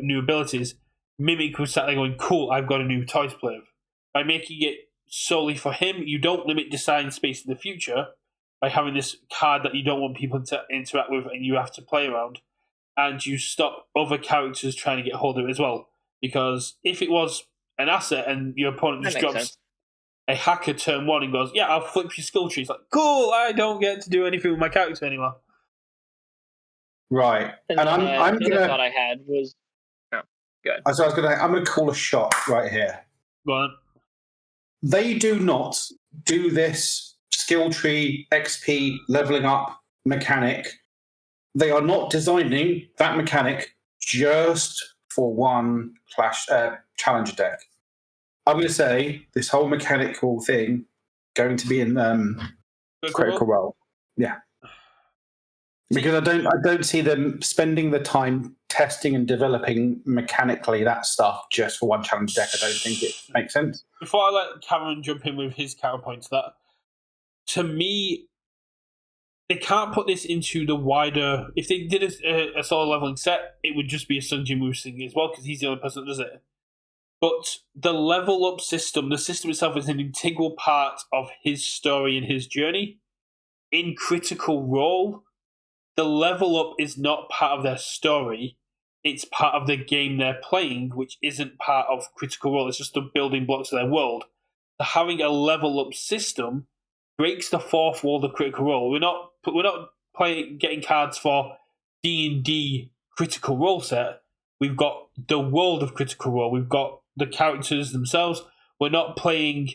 new abilities, Mimic was sat there going, cool, I've got a new toy to play with. By making it solely for him, you don't limit design space in the future by having this card that you don't want people to interact with and you have to play around. And you stop other characters trying to get hold of it as well. Because if it was an asset and your opponent just drops a hacker turn 1 and goes, I'll flip your skill tree. It's like, cool, I don't get to do anything with my character anymore. Right. And I'm gonna... thought I had was... Oh, good. So I'm going to call a shot right here. Go on. They do not do this skill tree, XP, leveling up mechanic. They are not designing that mechanic just for one challenger deck. I'm going to say this whole mechanical thing going to be in Critical Role. Yeah. Because I don't see them spending the time testing and developing mechanically that stuff just for one challenge deck. I don't think it makes sense. Before I let Cameron jump in with his counterpoint to that, to me, they can't put this into the wider... If they did a solo leveling set, it would just be a Sung Jin Woo thing as well, because he's the only person that does it. But the level up system, the system itself, is an integral part of his story and his journey. In Critical Role, the level up is not part of their story. It's part of the game they're playing, which isn't part of Critical Role. It's just the building blocks of their world. So having a level up system breaks the fourth wall of Critical Role. We're not getting cards for D&D Critical Role set. We've got the world of Critical Role. We've got the characters themselves. We're not playing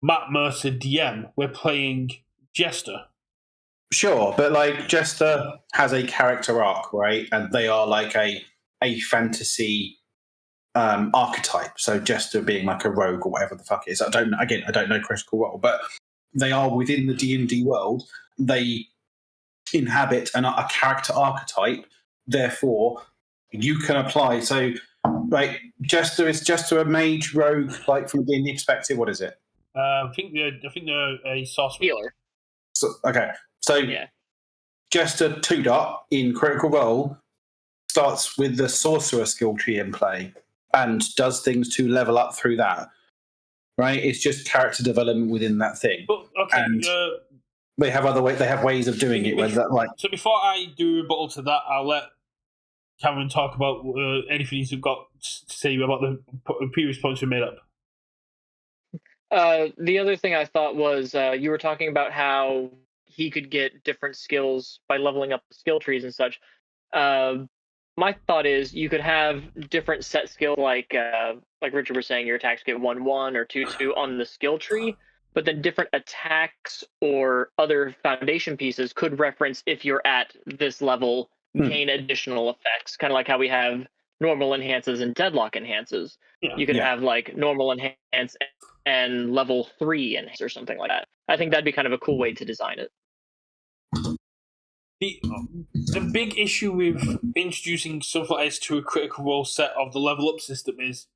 Matt Mercer DM. We're playing Jester. Sure, but like Jester has a character arc, right? And they are like a fantasy archetype. So Jester being like a rogue or whatever the fuck it is. I don't know Critical Role, but they are within the D&D world. They inhabit a character archetype. Therefore, you can apply. So, right, Jester is Jester a mage rogue, like from a D&D perspective. What is it? I think they're a sorcerer. Healer. So, okay, so Yeah. Jester 2-dot in Critical Role starts with the sorcerer skill tree in play and does things to level up through that. Right, it's just character development within that thing. But okay, And they have They have ways of doing it. Whether that, like, so before I do a rebuttal to that, I'll let Cameron talk about anything he's got to say about the previous points we made up. The other thing I thought was you were talking about how he could get different skills by leveling up the skill trees and such. My thought is you could have different set skills, like Richard was saying, your attacks get 1/1 or 2/2 on the skill tree, but then different attacks or other foundation pieces could reference if you're at this level, gain additional effects, kind of like how we have normal enhances and deadlock enhances. Yeah. You could have like normal enhance and level 3 enhance or something like that. I think that'd be kind of a cool way to design it. The big issue with introducing something like this to a Critical Role set of the level up system is,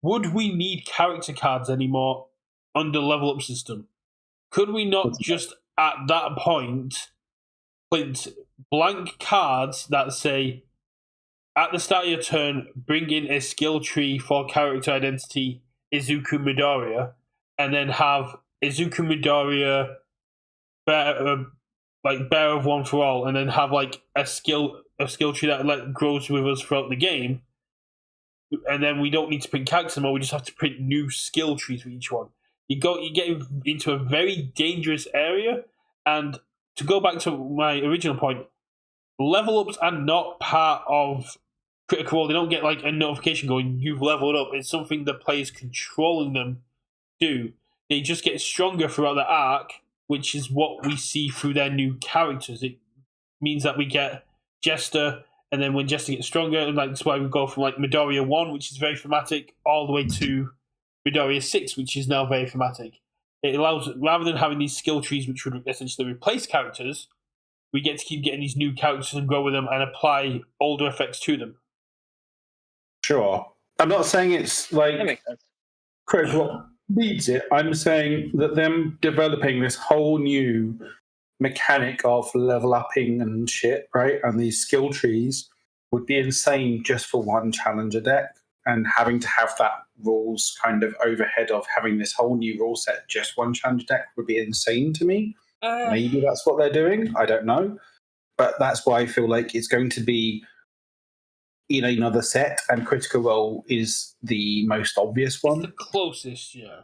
would we need character cards anymore under level up system? Could we not just at that point print blank cards that say, at the start of your turn, bring in a skill tree for character identity Izuku Midoriya, and then have Izuku Midoriya Bear of One for All, and then have like a skill tree that like grows with us throughout the game, and then we don't need to print characters anymore. We just have to print new skill trees for each one. You get into a very dangerous area. And to go back to my original point, level ups are not part of Critical Role. They don't get like a notification going, you've leveled up. It's something the players controlling them do. They just get stronger throughout the arc, which is what we see through their new characters. It means that we get Jester, and then when Jester gets stronger, and like that's why we go from like Midoriya 1, which is very thematic, all the way to Midoriya 6, which is now very thematic. It allows, rather than having these skill trees which would essentially replace characters, we get to keep getting these new characters and grow with them and apply older effects to them. Sure. I'm not saying it's like That makes sense. Critical needs it. I'm saying that them developing this whole new mechanic of level upping and shit, right? And these skill trees would be insane just for one challenger deck, and having to have that rules kind of overhead of having this whole new rule set just one challenger deck would be insane to me. Maybe that's what they're doing. I don't know. But that's why I feel like it's going to be in another set, and Critical Role is the most obvious one. It's the closest, yeah.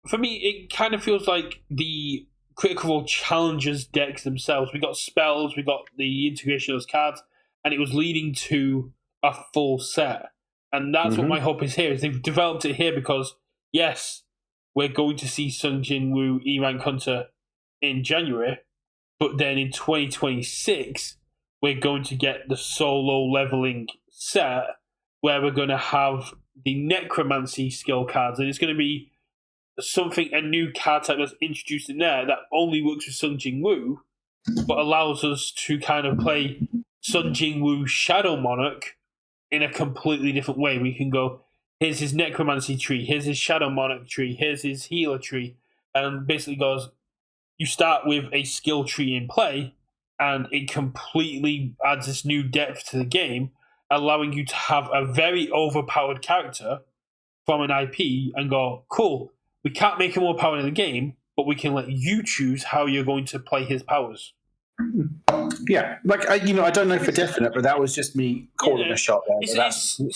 For me, it kind of feels like the Critical Role challengers decks themselves. We got spells, we got the integration of those cards, and it was leading to a full set. And that's what my hope is here, is they've developed it here because, yes, we're going to see Sung Jin Woo E-Rank Hunter in January, but then in 2026, we're going to get the solo leveling set where we're going to have the necromancy skill cards, and it's going to be a new card type that's introduced in there that only works with Sung Jin Woo, but allows us to kind of play Sung Jin Woo Shadow Monarch in a completely different way. We can go, here's his necromancy tree, here's his Shadow Monarch tree, here's his healer tree, and basically goes, you start with a skill tree in play, and it completely adds this new depth to the game, allowing you to have a very overpowered character from an IP and go, cool, we can't make him more powerful in the game, but we can let you choose how you're going to play his powers. Yeah, like I don't know for definite, but that was just me calling a shot there. It's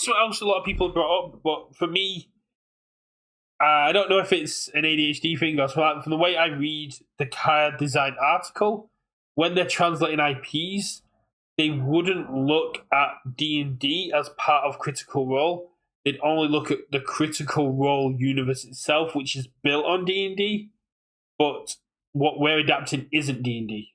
what else a lot of people brought up, but for me, I don't know if it's an ADHD thing or something. From the way I read the card design article, when they're translating IPs, they wouldn't look at D&D as part of Critical Role. They'd only look at the Critical Role universe itself, which is built on D&D, but what we're adapting isn't D&D.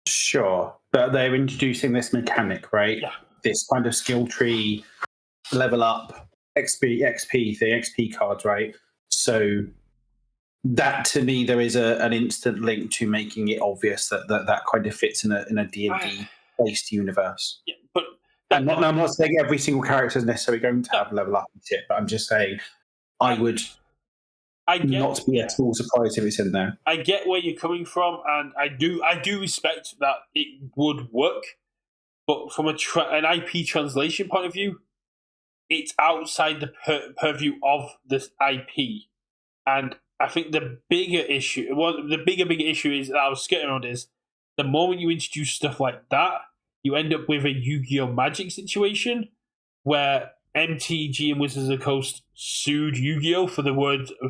Sure, but they're introducing this mechanic, right? Yeah. This kind of skill tree, level up, XP cards, right? So that to me, there is an instant link to making it obvious that kind of fits in a D&D based universe. Yeah, but I'm not saying every single character is necessarily going to have level up and shit, but I'm just saying I would not be at all surprised if it's in there. I get where you're coming from, and I do respect that it would work, but from an IP translation point of view, it's outside the purview of this IP, and I think the bigger issue is that I was skirting around is the moment you introduce stuff like that, you end up with a Yu-Gi-Oh! Magic situation where MTG and Wizards of the Coast sued Yu-Gi-Oh! For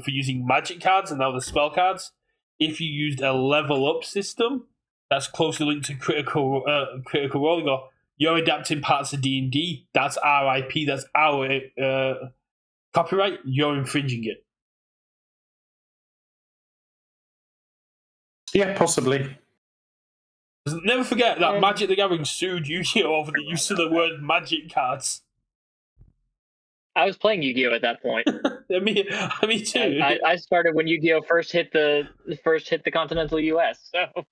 using magic cards and now the spell cards. If you used a level up system that's closely linked to Critical Role, you go, you're adapting parts of D&D. That's our IP. That's our copyright. You're infringing it. Yeah, possibly. Never forget that Magic the Gathering sued Yu-Gi-Oh! Over the use of the word magic cards. I was playing Yu-Gi-Oh! At that point. me too. I started when Yu-Gi-Oh! first hit the continental U.S. So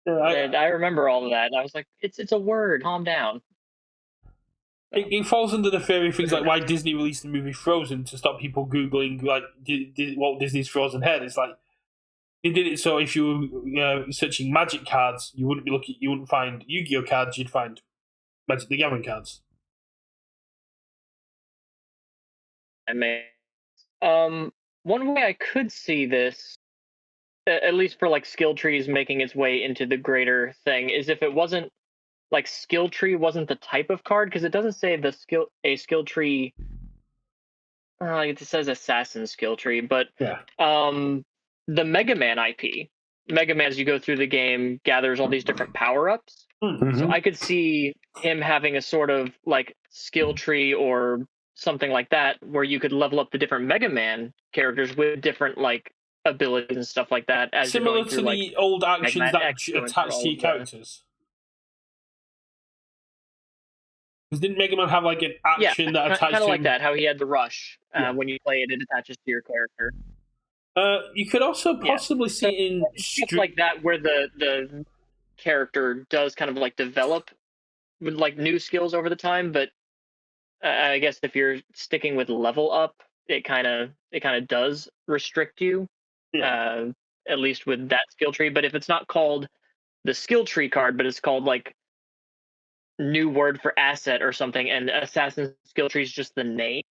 I remember all of that. And I was like, it's a word. Calm down. It falls under the theory of things like why Disney released the movie Frozen to stop people googling like Walt Disney's Frozen head. It's like they did it so if you were searching magic cards, you wouldn't find Yu-Gi-Oh! Cards. You'd find Magic the Gathering cards. One way I could see this, at least for like skill trees making its way into the greater thing, is if it wasn't like skill tree wasn't the type of card, because it doesn't say a skill tree. It says assassin skill tree, but yeah. The Mega Man IP, Mega Man as you go through the game gathers all these different power ups. Mm-hmm. So I could see him having a sort of like skill tree or something like that, where you could level up the different Mega Man characters with different like abilities and stuff like that. As similar to through, the old actions that attach to your characters. Because didn't Mega Man have like an action that attached to kind of like that? How he had the rush when you play it, it attaches to your character. You could also possibly see in stuff like that where the character does kind of like develop with like new skills over the time, but I guess if you're sticking with level up, it kind of does restrict you, at least with that skill tree. But if it's not called the skill tree card, but it's called like new word for asset or something, and assassin skill tree is just the name,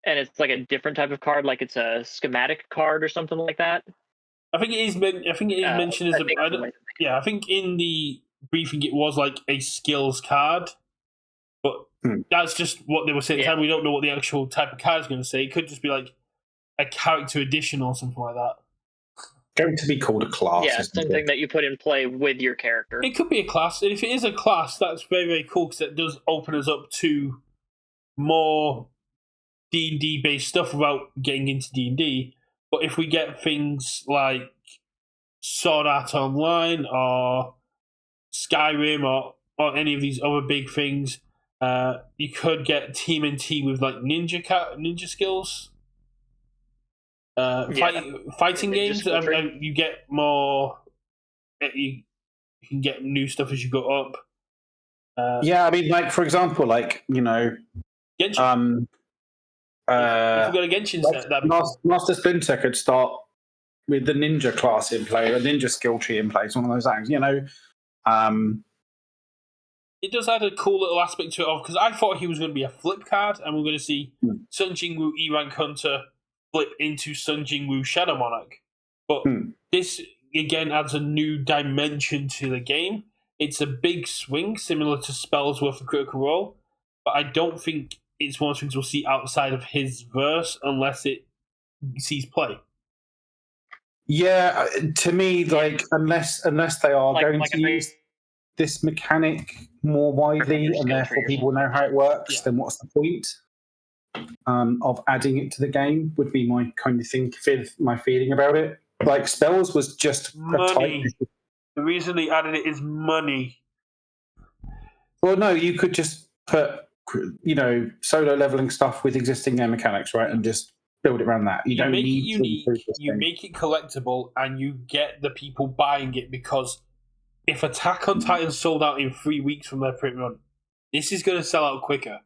and it's like a different type of card, like it's a schematic card or something like that. I think it is mentioned as I think in the briefing it was like a skills card, but that's just what they were saying at the time. We don't know what the actual type of card is going to say. It could just be like a character addition or something like that. Going to be called a class. Yeah, something that you put in play with your character. It could be a class, and if it is a class, that's very, very cool because it does open us up to more D&D based stuff without getting into D&D. But if we get things like Sword Art Online or Skyrim or any of these other big things, you could get TMNT with like ninja skills. Fighting games, you get more. You can get new stuff as you go up. I mean, like for example, like Genshin. If you've got a Genshin set, Master Splinter could start with the ninja class in play, a ninja skill tree in place, one of those things, it does add a cool little aspect to it, because I thought he was going to be a flip card, and we're going to see Sung Jin Woo E-Rank Hunter flip into Sung Jin Woo Shadow Monarch. But this, again, adds a new dimension to the game. It's a big swing, similar to Spellsworth and Critical Role, but I don't think it's one of the things we'll see outside of his verse unless it sees play. Yeah, to me, like unless they are going to use this mechanic more widely and therefore people know how it works, then what's the point of adding it to the game? Would be my kind of thing. My feeling about it. Like spells was just money. The reason they added it is money. Well, no, you could just put solo leveling stuff with existing game mechanics, right, and just build it around that. You don't make need it unique. You make it collectible, and you get the people buying it, because if Attack on Titan sold out in 3 weeks from their print run, this is going to sell out quicker.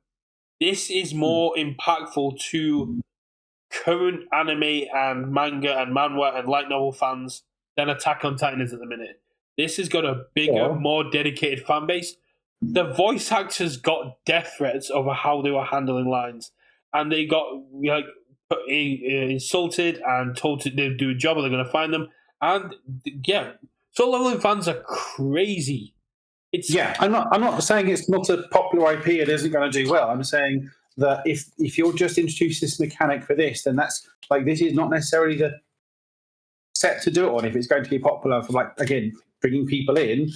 This is more impactful to current anime and manga and manhwa and light novel fans than Attack on Titan is at the minute. This has got a bigger, more dedicated fan base. The voice actors got death threats over how they were handling lines, and they got insulted and told to do a job, or they're going to find them. And solo leveling fans are crazy. I'm not saying it's not a popular IP. It isn't going to do well. I'm saying that if you're just introducing this mechanic for this, then that's this is not necessarily the set to do it on. If it's going to be popular for again bringing people in,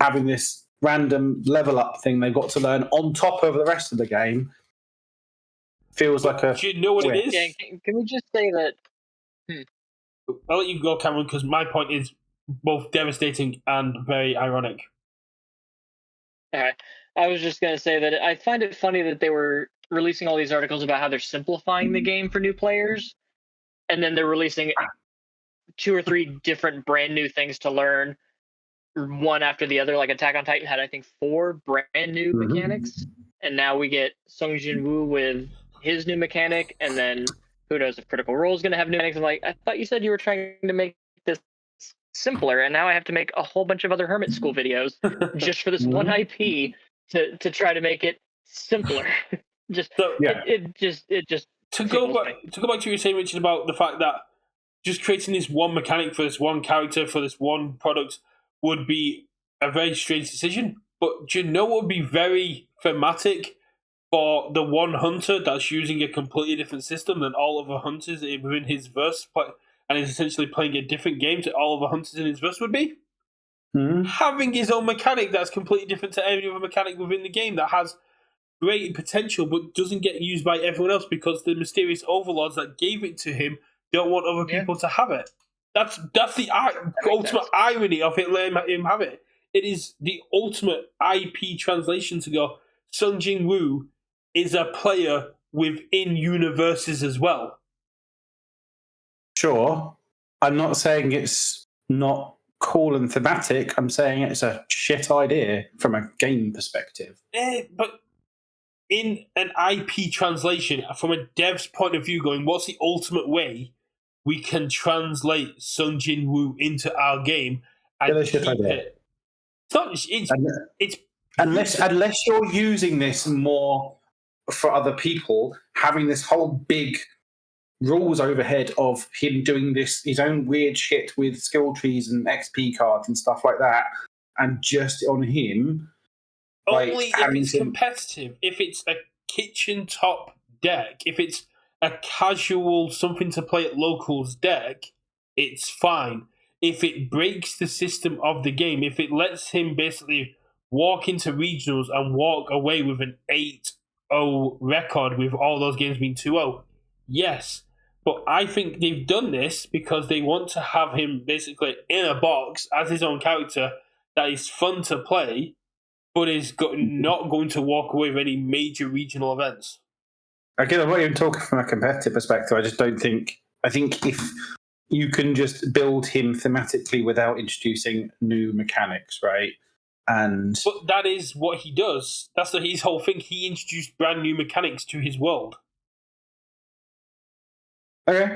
having this random level up thing they've got to learn on top of the rest of the game feels like a. Do you know what it is? Yeah, can we just say that? I'll let you go, Cameron, because my point is both devastating and very ironic. All right. I was just going to say that I find it funny that they were releasing all these articles about how they're simplifying the game for new players, and then they're releasing 2 or 3 different brand new things to learn, one after the other. Like Attack on Titan had, I think, 4 brand new mechanics, and now we get Sung Jin Woo with his new mechanic, and then who knows if Critical Role is going to have new mechanics. I'm like, I thought you said you were trying to make this simpler, and now I have to make a whole bunch of other Hermit School videos just for this one IP to try to make it simpler. It just to go back to what you were saying, Richard, about the fact that just creating this one mechanic for this one character for this one product would be a very strange decision. But do you know what would be very thematic for the one hunter that's using a completely different system than all other hunters within his verse, and is essentially playing a different game to all other hunters in his verse would be? Having his own mechanic that's completely different to every other mechanic within the game that has great potential but doesn't get used by everyone else because the mysterious overlords that gave it to him don't want other people to have it. That's the ultimate irony of it letting him have it. It is the ultimate IP translation to go, Sung Jin Woo is a player within universes as well. Sure. I'm not saying it's not cool and thematic. I'm saying it's a shit idea from a game perspective. But in an IP translation, from a dev's point of view, going, what's the ultimate way we can translate Sung Jin Woo into our game and keep it? It's unless you're using this more for other people, having this whole big rules overhead of him doing his own weird shit with skill trees and XP cards and stuff like that, and just on him. Only if it's competitive. If it's a kitchen top deck, if it's a casual something to play at locals deck, it's fine. If it breaks the system of the game, if it lets him basically walk into regionals and walk away with an 8-0 record with all those games being 2-0, yes. But I think they've done this because they want to have him basically in a box as his own character that is fun to play, but is not going to walk away with any major regional events. Again, I'm not even talking from a competitive perspective. I just don't think... I think if you can just build him thematically without introducing new mechanics, right? But that is what he does. That's his whole thing. He introduced brand new mechanics to his world. Okay.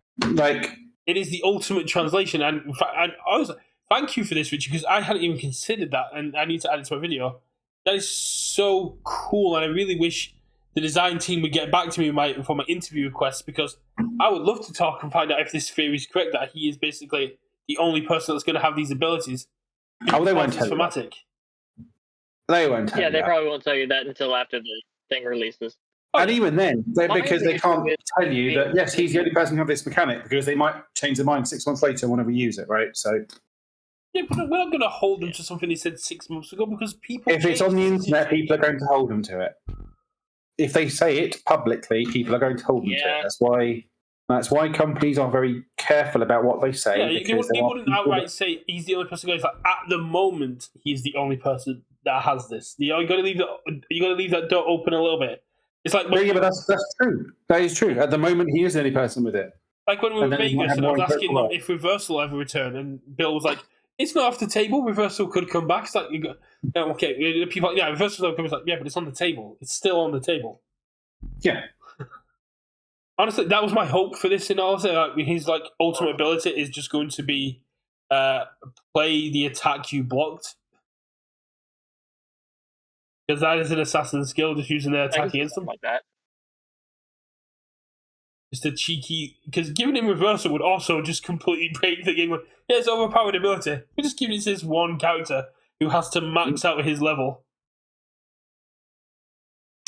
It is the ultimate translation. And I was thank you for this, Richard, because I hadn't even considered that, and I need to add it to my video. That is so cool, and I really wish the design team would get back to me for my interview requests, because I would love to talk and find out if this theory is correct, that he is basically the only person that's going to have these abilities. Oh, they won't tell you that. Fanatic. They won't tell Yeah, you they that. probably won't tell you that until after the thing releases. And even then, because they issue can't with- tell you that, yes, he's the only person who has this mechanic, because they might change their mind 6 months later and want to reuse it, right? So Yeah, but we're not going to hold them to something they said 6 months ago, because people. if it's on the change. internet, people are going to hold them to it. If they say it publicly, people are going to hold them to it. That's why companies are very careful about what they say. Yeah, they wouldn't outright say he's the only person who goes. Like, at the moment, he's the only person that has this. You got to leave that door open a little bit. It's like yeah, but that's true. That is true. At the moment, he is the only person with it. Like when we were in Vegas, and I was asking them if Reversal ever returned, and Bill was like, "It's not off the table. Reversal could come back." It's like, okay, people, yeah, Reversal comes like, yeah, but it's on the table. It's still on the table. Yeah. Honestly, that was my hope for this. And also, his ultimate ability is just going to be play the attack you blocked, because that is an assassin skill, just using their attack against them. Like that. Just a cheeky, because giving him Reversal would also just completely break the game. Yeah, it's overpowered ability. We're just giving it to this one character who has to max out his level.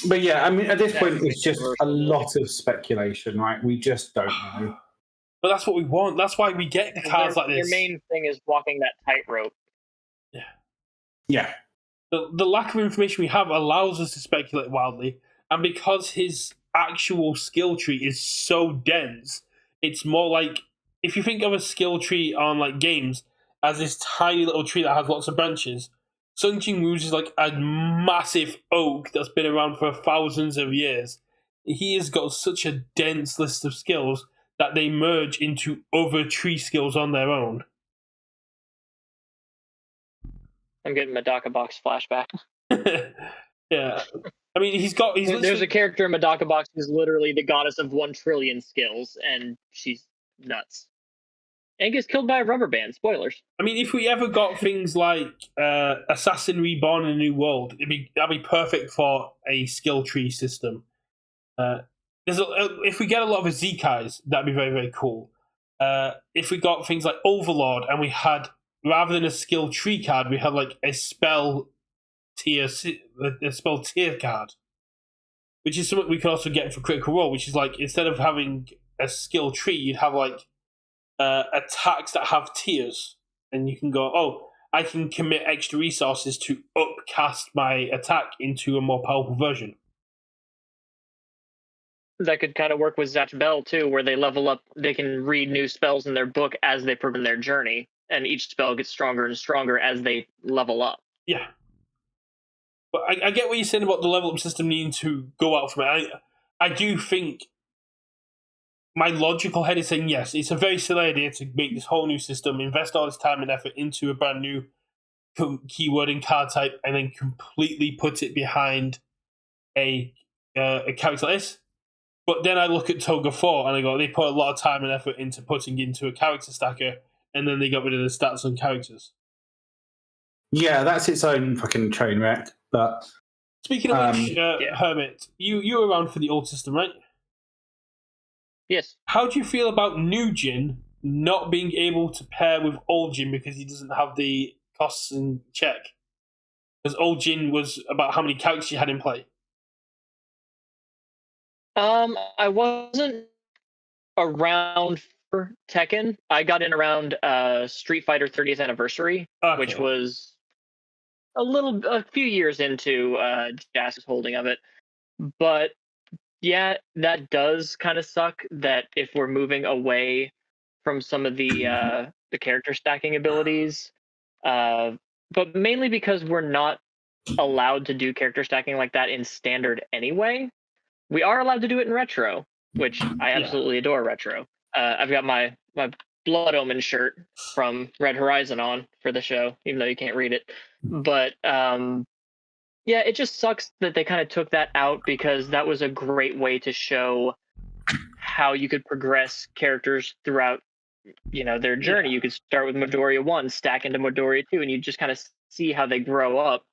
But yeah, I mean, at this point, it's just a lot of speculation, right? We just don't know. But that's what we want. That's why we get the cards like this. Your main thing is walking that tightrope. Yeah. Yeah. The lack of information we have allows us to speculate wildly, and because his actual skill tree is so dense, it's more like, if you think of a skill tree on games as this tiny little tree that has lots of branches, Sung Jin Woo's is like a massive oak that's been around for thousands of years. He has got such a dense list of skills that they merge into other tree skills on their own. I'm getting Medaka Box flashback. Yeah. I mean, there's a character in Medaka Box who's literally the goddess of 1 trillion skills, and she's nuts. And gets killed by a rubber band. Spoilers. I mean, if we ever got things like Assassin Reborn in a New World, that'd be perfect for a skill tree system. If we get a lot of Azekais, that'd be very, very cool. If we got things like Overlord, and we had, rather than a skill tree card, we had a spell tier card, which is something we can also get for Critical Role, which is instead of having a skill tree, you'd have attacks that have tiers, and you can go, oh, I can commit extra resources to upcast my attack into a more powerful version. That could kind of work with Zatch Bell too, where they level up. They can read new spells in their book as they progress their journey, and each spell gets stronger and stronger as they level up. Yeah. But I get what you're saying about the level up system needing to go out from it. I do think my logical head is saying, yes, it's a very silly idea to make this whole new system, invest all this time and effort into a brand new keyword and card type, and then completely put it behind a character like this. But then I look at Toga 4 and I go, they put a lot of time and effort into putting into a character stacker, and then they got rid of the stats on characters. Yeah, that's its own fucking train wreck. But speaking of which, Hermit, you were around for the old system, right? Yes. How do you feel about New Jin not being able to pair with Old Jin because he doesn't have the costs in check? Because Old Jin was about how many characters you had in play? I wasn't around for Tekken. I got in around Street Fighter 30th anniversary, which was a few years into Jazz's holding of it. But yeah, that does kind of suck that if we're moving away from some of the character stacking abilities, but mainly because we're not allowed to do character stacking like that in standard anyway. We are allowed to do it in retro, which I absolutely adore retro. I've got my Blood Omen shirt from Red Horizon on for the show, even though you can't read it. But yeah, it just sucks that they kind of took that out, because that was a great way to show how you could progress characters throughout, their journey. You could start with Midoriya 1, stack into Midoriya 2, and you just kind of see how they grow up.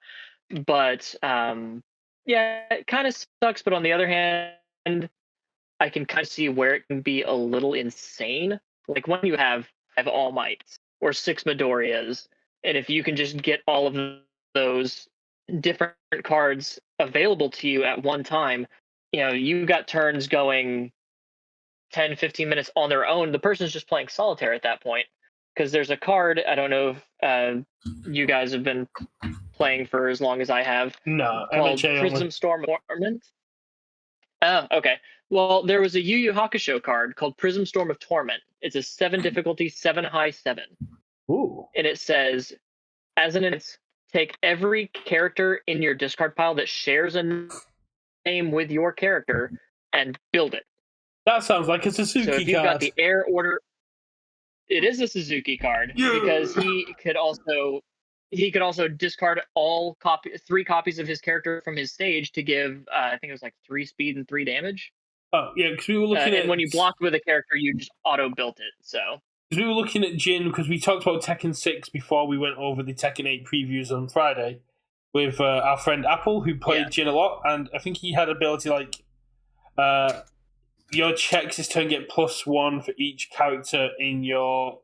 But yeah, it kind of sucks. But on the other hand, I can kind of see where it can be a little insane. Like when you have All Mights or 6 Midoriyas, and if you can just get all of those different cards available to you at one time, you got turns going 10, 15 minutes on their own. The person's just playing solitaire at that point. Because there's a card, I don't know if you guys have been playing for as long as I have, No, called MHA Prism only. Storm Torment. Oh, okay. Well, there was a Yu Yu Hakusho card called Prism Storm of Torment. It's a 7 difficulty, 7 high 7. Ooh. And it says, as an instance, take every character in your discard pile that shares a name with your character and build it. That sounds like a Suzuki So if you've card. got the air order, it is a Suzuki card because he could also discard 3 copies of his character from his stage to give I think it was like 3 speed and 3 damage. Oh yeah, because we were looking at. And when you blocked with a character, you just auto built it. So because we were looking at Jin, because we talked about Tekken 6 before we went over the Tekken 8 previews on Friday with our friend Apple, who played Jin a lot, and I think he had ability like your checks this turn get +1 for each character in your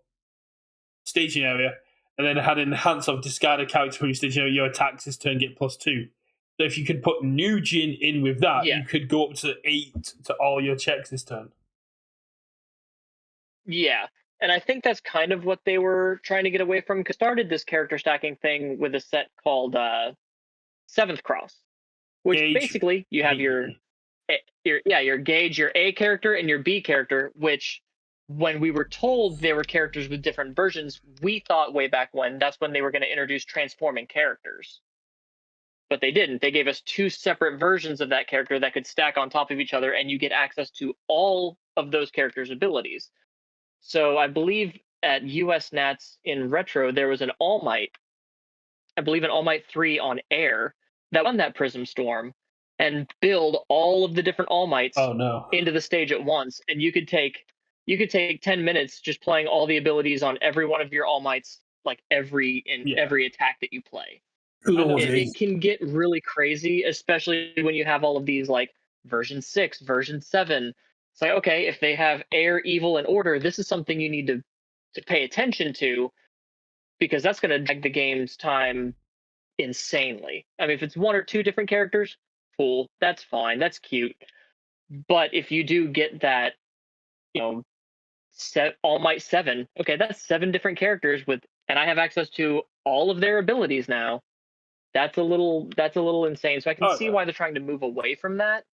staging area, and then had enhance of discard a character from your staging area, your attacks this turn get +2. So if you could put new Jin in with that, you could go up to 8 to all your checks this turn. Yeah. And I think that's kind of what they were trying to get away from, because started this character stacking thing with a set called 7th Cross, which Gauge. basically you have your Gauge, your A character, and your B character, which when we were told they were characters with different versions, we thought way back when that's when they were going to introduce transforming characters. But they didn't. They gave us 2 separate versions of that character that could stack on top of each other, and you get access to all of those characters' abilities. So I believe at US Nats in Retro, there was an All Might, I believe an All Might 3 on air, that won that Prism Storm and build all of the different All Mights into the stage at once. And you could take 10 minutes just playing all the abilities on every one of your All Mights, like every attack that you play. It can get really crazy, especially when you have all of these like version 6, version 7. It's like, okay, if they have air, evil, and order, this is something you need to pay attention to, because that's going to drag the game's time insanely. I mean, if it's 1 or 2 different characters, cool, that's fine, that's cute. But if you do get that, All Might 7, okay, that's 7 different characters and I have access to all of their abilities now. That's a little insane. So I can see why they're trying to move away from that.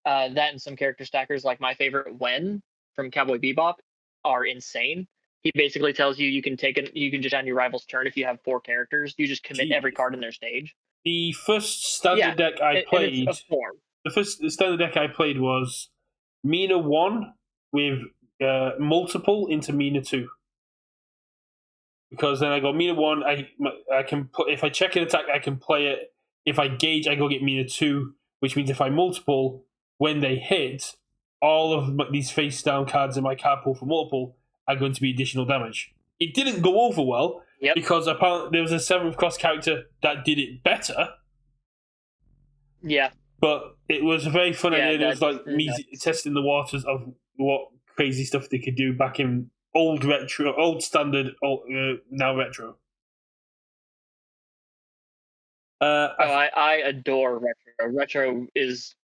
That and some character stackers, like my favorite Wen from Cowboy Bebop, are insane. He basically tells you can just on your rival's turn if you have 4 characters, you just commit every card in their stage. The first standard deck I played, the first standard deck I played was Mina 1 with multiple into Mina 2. Because then I go Mina 1, I can put, if I check an attack, I can play it. If I gauge, I go get Mina 2, which means if I multiple, when they hit, all of these face down cards in my card pool for multiple are going to be additional damage. It didn't go over well because apparently there was a 7th Cross character that did it better. Yeah. But it was a very fun idea. It was like me testing the waters of what crazy stuff they could do back in old standard, now retro. I adore retro. Retro is,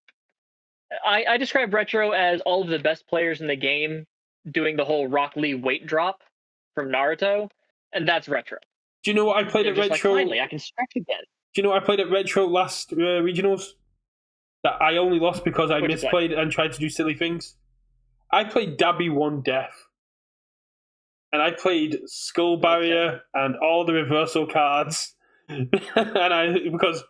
I describe retro as all of the best players in the game doing the whole Rock Lee weight drop from Naruto, and that's retro. Do you know what I played at retro? Like, finally, I can stretch again. Do you know what I played at retro last regionals? That I only lost because I misplayed and tried to do silly things. I played Dabby 1 Death. And I played Skull Barrier and all the reversal cards. Because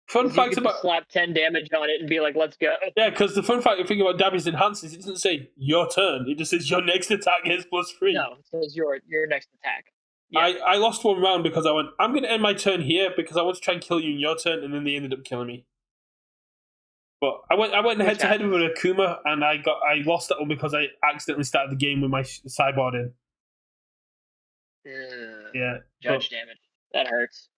fun fact about slap 10 damage on it and be like, let's go. Yeah, because the fun fact thing about Dabby's enhances, it doesn't say your turn. It just says your next attack is +3. No, it says your next attack. Yeah. I lost 1 round because I went, I'm going to end my turn here because I want to try and kill you in your turn, and then they ended up killing me. But I went head to head with an Akuma, and I lost that one because I accidentally started the game with my sideboard in. Judge damage. That hurts.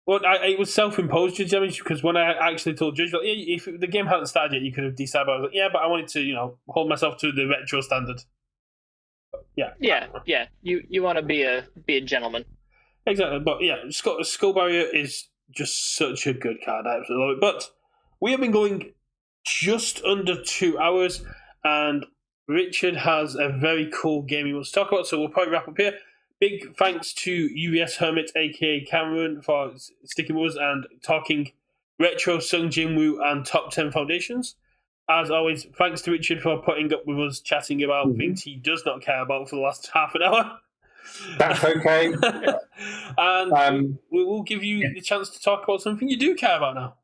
Well, it was self-imposed judge damage because when I actually told Judge, like, if the game hadn't started yet, you could have decided. I was like, yeah, but I wanted to, hold myself to the retro standard. Yeah. Yeah. You want to be a gentleman. Exactly, but yeah, Skull Barrier is just such a good card. I absolutely love it. But we have been going just under 2 hours, and Richard has a very cool game he wants to talk about, so we'll probably wrap up here. Big thanks to UBS Hermit, aka Cameron, for sticking with us and talking retro, Sung Jin Woo, and top 10 foundations. As always, thanks to Richard for putting up with us chatting about things he does not care about for the last half an hour. That's okay. And we will give you the chance to talk about something you do care about now.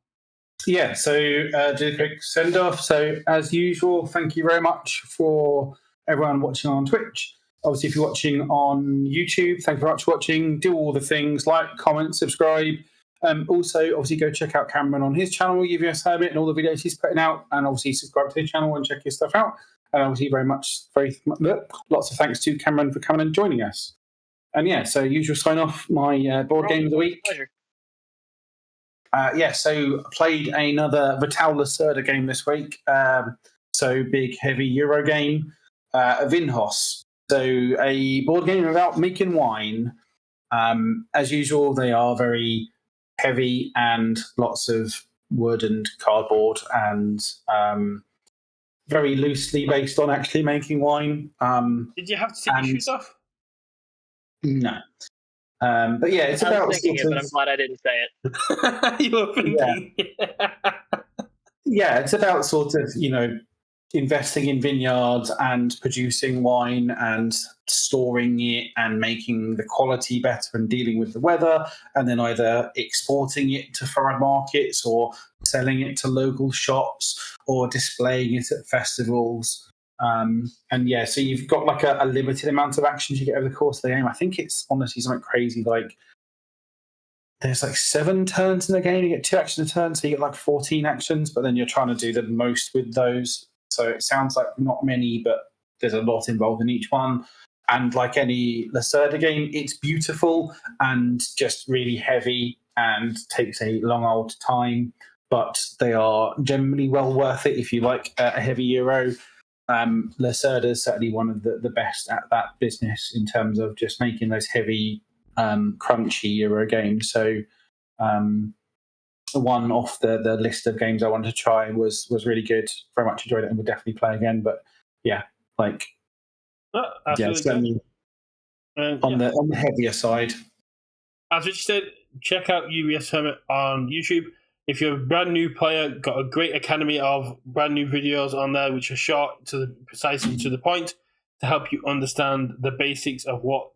Yeah, so do a quick send off. So, as usual, thank you very much for everyone watching on Twitch. Obviously, if you're watching on YouTube, thank you very much for watching. Do all the things like, comment, subscribe. Also, obviously, go check out Cameron on his channel, UVS Hermit, and all the videos he's putting out. And obviously, subscribe to his channel and check his stuff out. And obviously, lots of thanks to Cameron for coming and joining us. And yeah, so usual sign off, my board game of the week. Pleasure. So played another Vital Lacerda game this week. So big, heavy Euro game, Vinhos. So a board game about making wine. As usual, they are very heavy and lots of wood and cardboard and very loosely based on actually making wine. Did you have to take your shoes off? No. But yeah, it's about. I was thinking it, but I'm glad I didn't say it. You were thinking. Yeah, it's about sort of, investing in vineyards and producing wine and storing it and making the quality better and dealing with the weather, and then either exporting it to foreign markets or selling it to local shops or displaying it at festivals. So you've got like a limited amount of actions you get over the course of the game. I think it's honestly something crazy. Like there's like 7 turns in the game. You get 2 actions a turn, so you get like 14 actions, but then you're trying to do the most with those. So it sounds like not many, but there's a lot involved in each one. And like any Lacerda game, it's beautiful and just really heavy and takes a long old time, but they are generally well worth it if you like a heavy Euro. Lacerda is certainly one of the best at that business in terms of just making those heavy, crunchy Euro games. So one off the list of games I wanted to try was really good. Very much enjoyed it and would definitely play again. But yeah, certainly on the heavier side. As Richard said, check out UBS Hermit on YouTube. If you're a brand new player, got a great academy of brand new videos on there, which are short precisely to the point, to help you understand the basics of what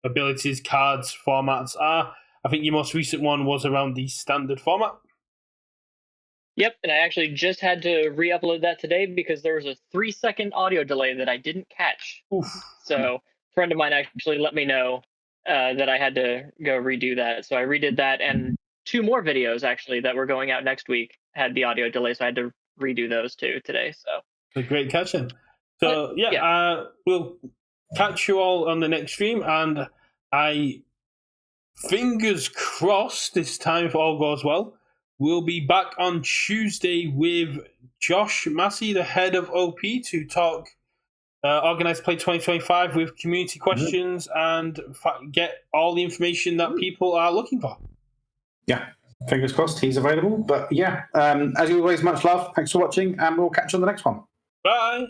abilities, cards, formats are. I think your most recent one was around the standard format. Yep, and I actually just had to re-upload that today because there was a 3-second audio delay that I didn't catch. Oof. So a friend of mine actually let me know that I had to go redo that. So I redid that, and 2 more videos actually that were going out next week had the audio delay, so I had to redo those too today. So a great catching. So we'll catch you all on the next stream, and fingers crossed this time if all goes well, we'll be back on Tuesday with Josh Massey, the head of OP, to talk Organised Play 2025 with community questions and get all the information that people are looking for. Yeah, fingers crossed he's available. But yeah, as always, much love. Thanks for watching, and we'll catch you on the next one. Bye.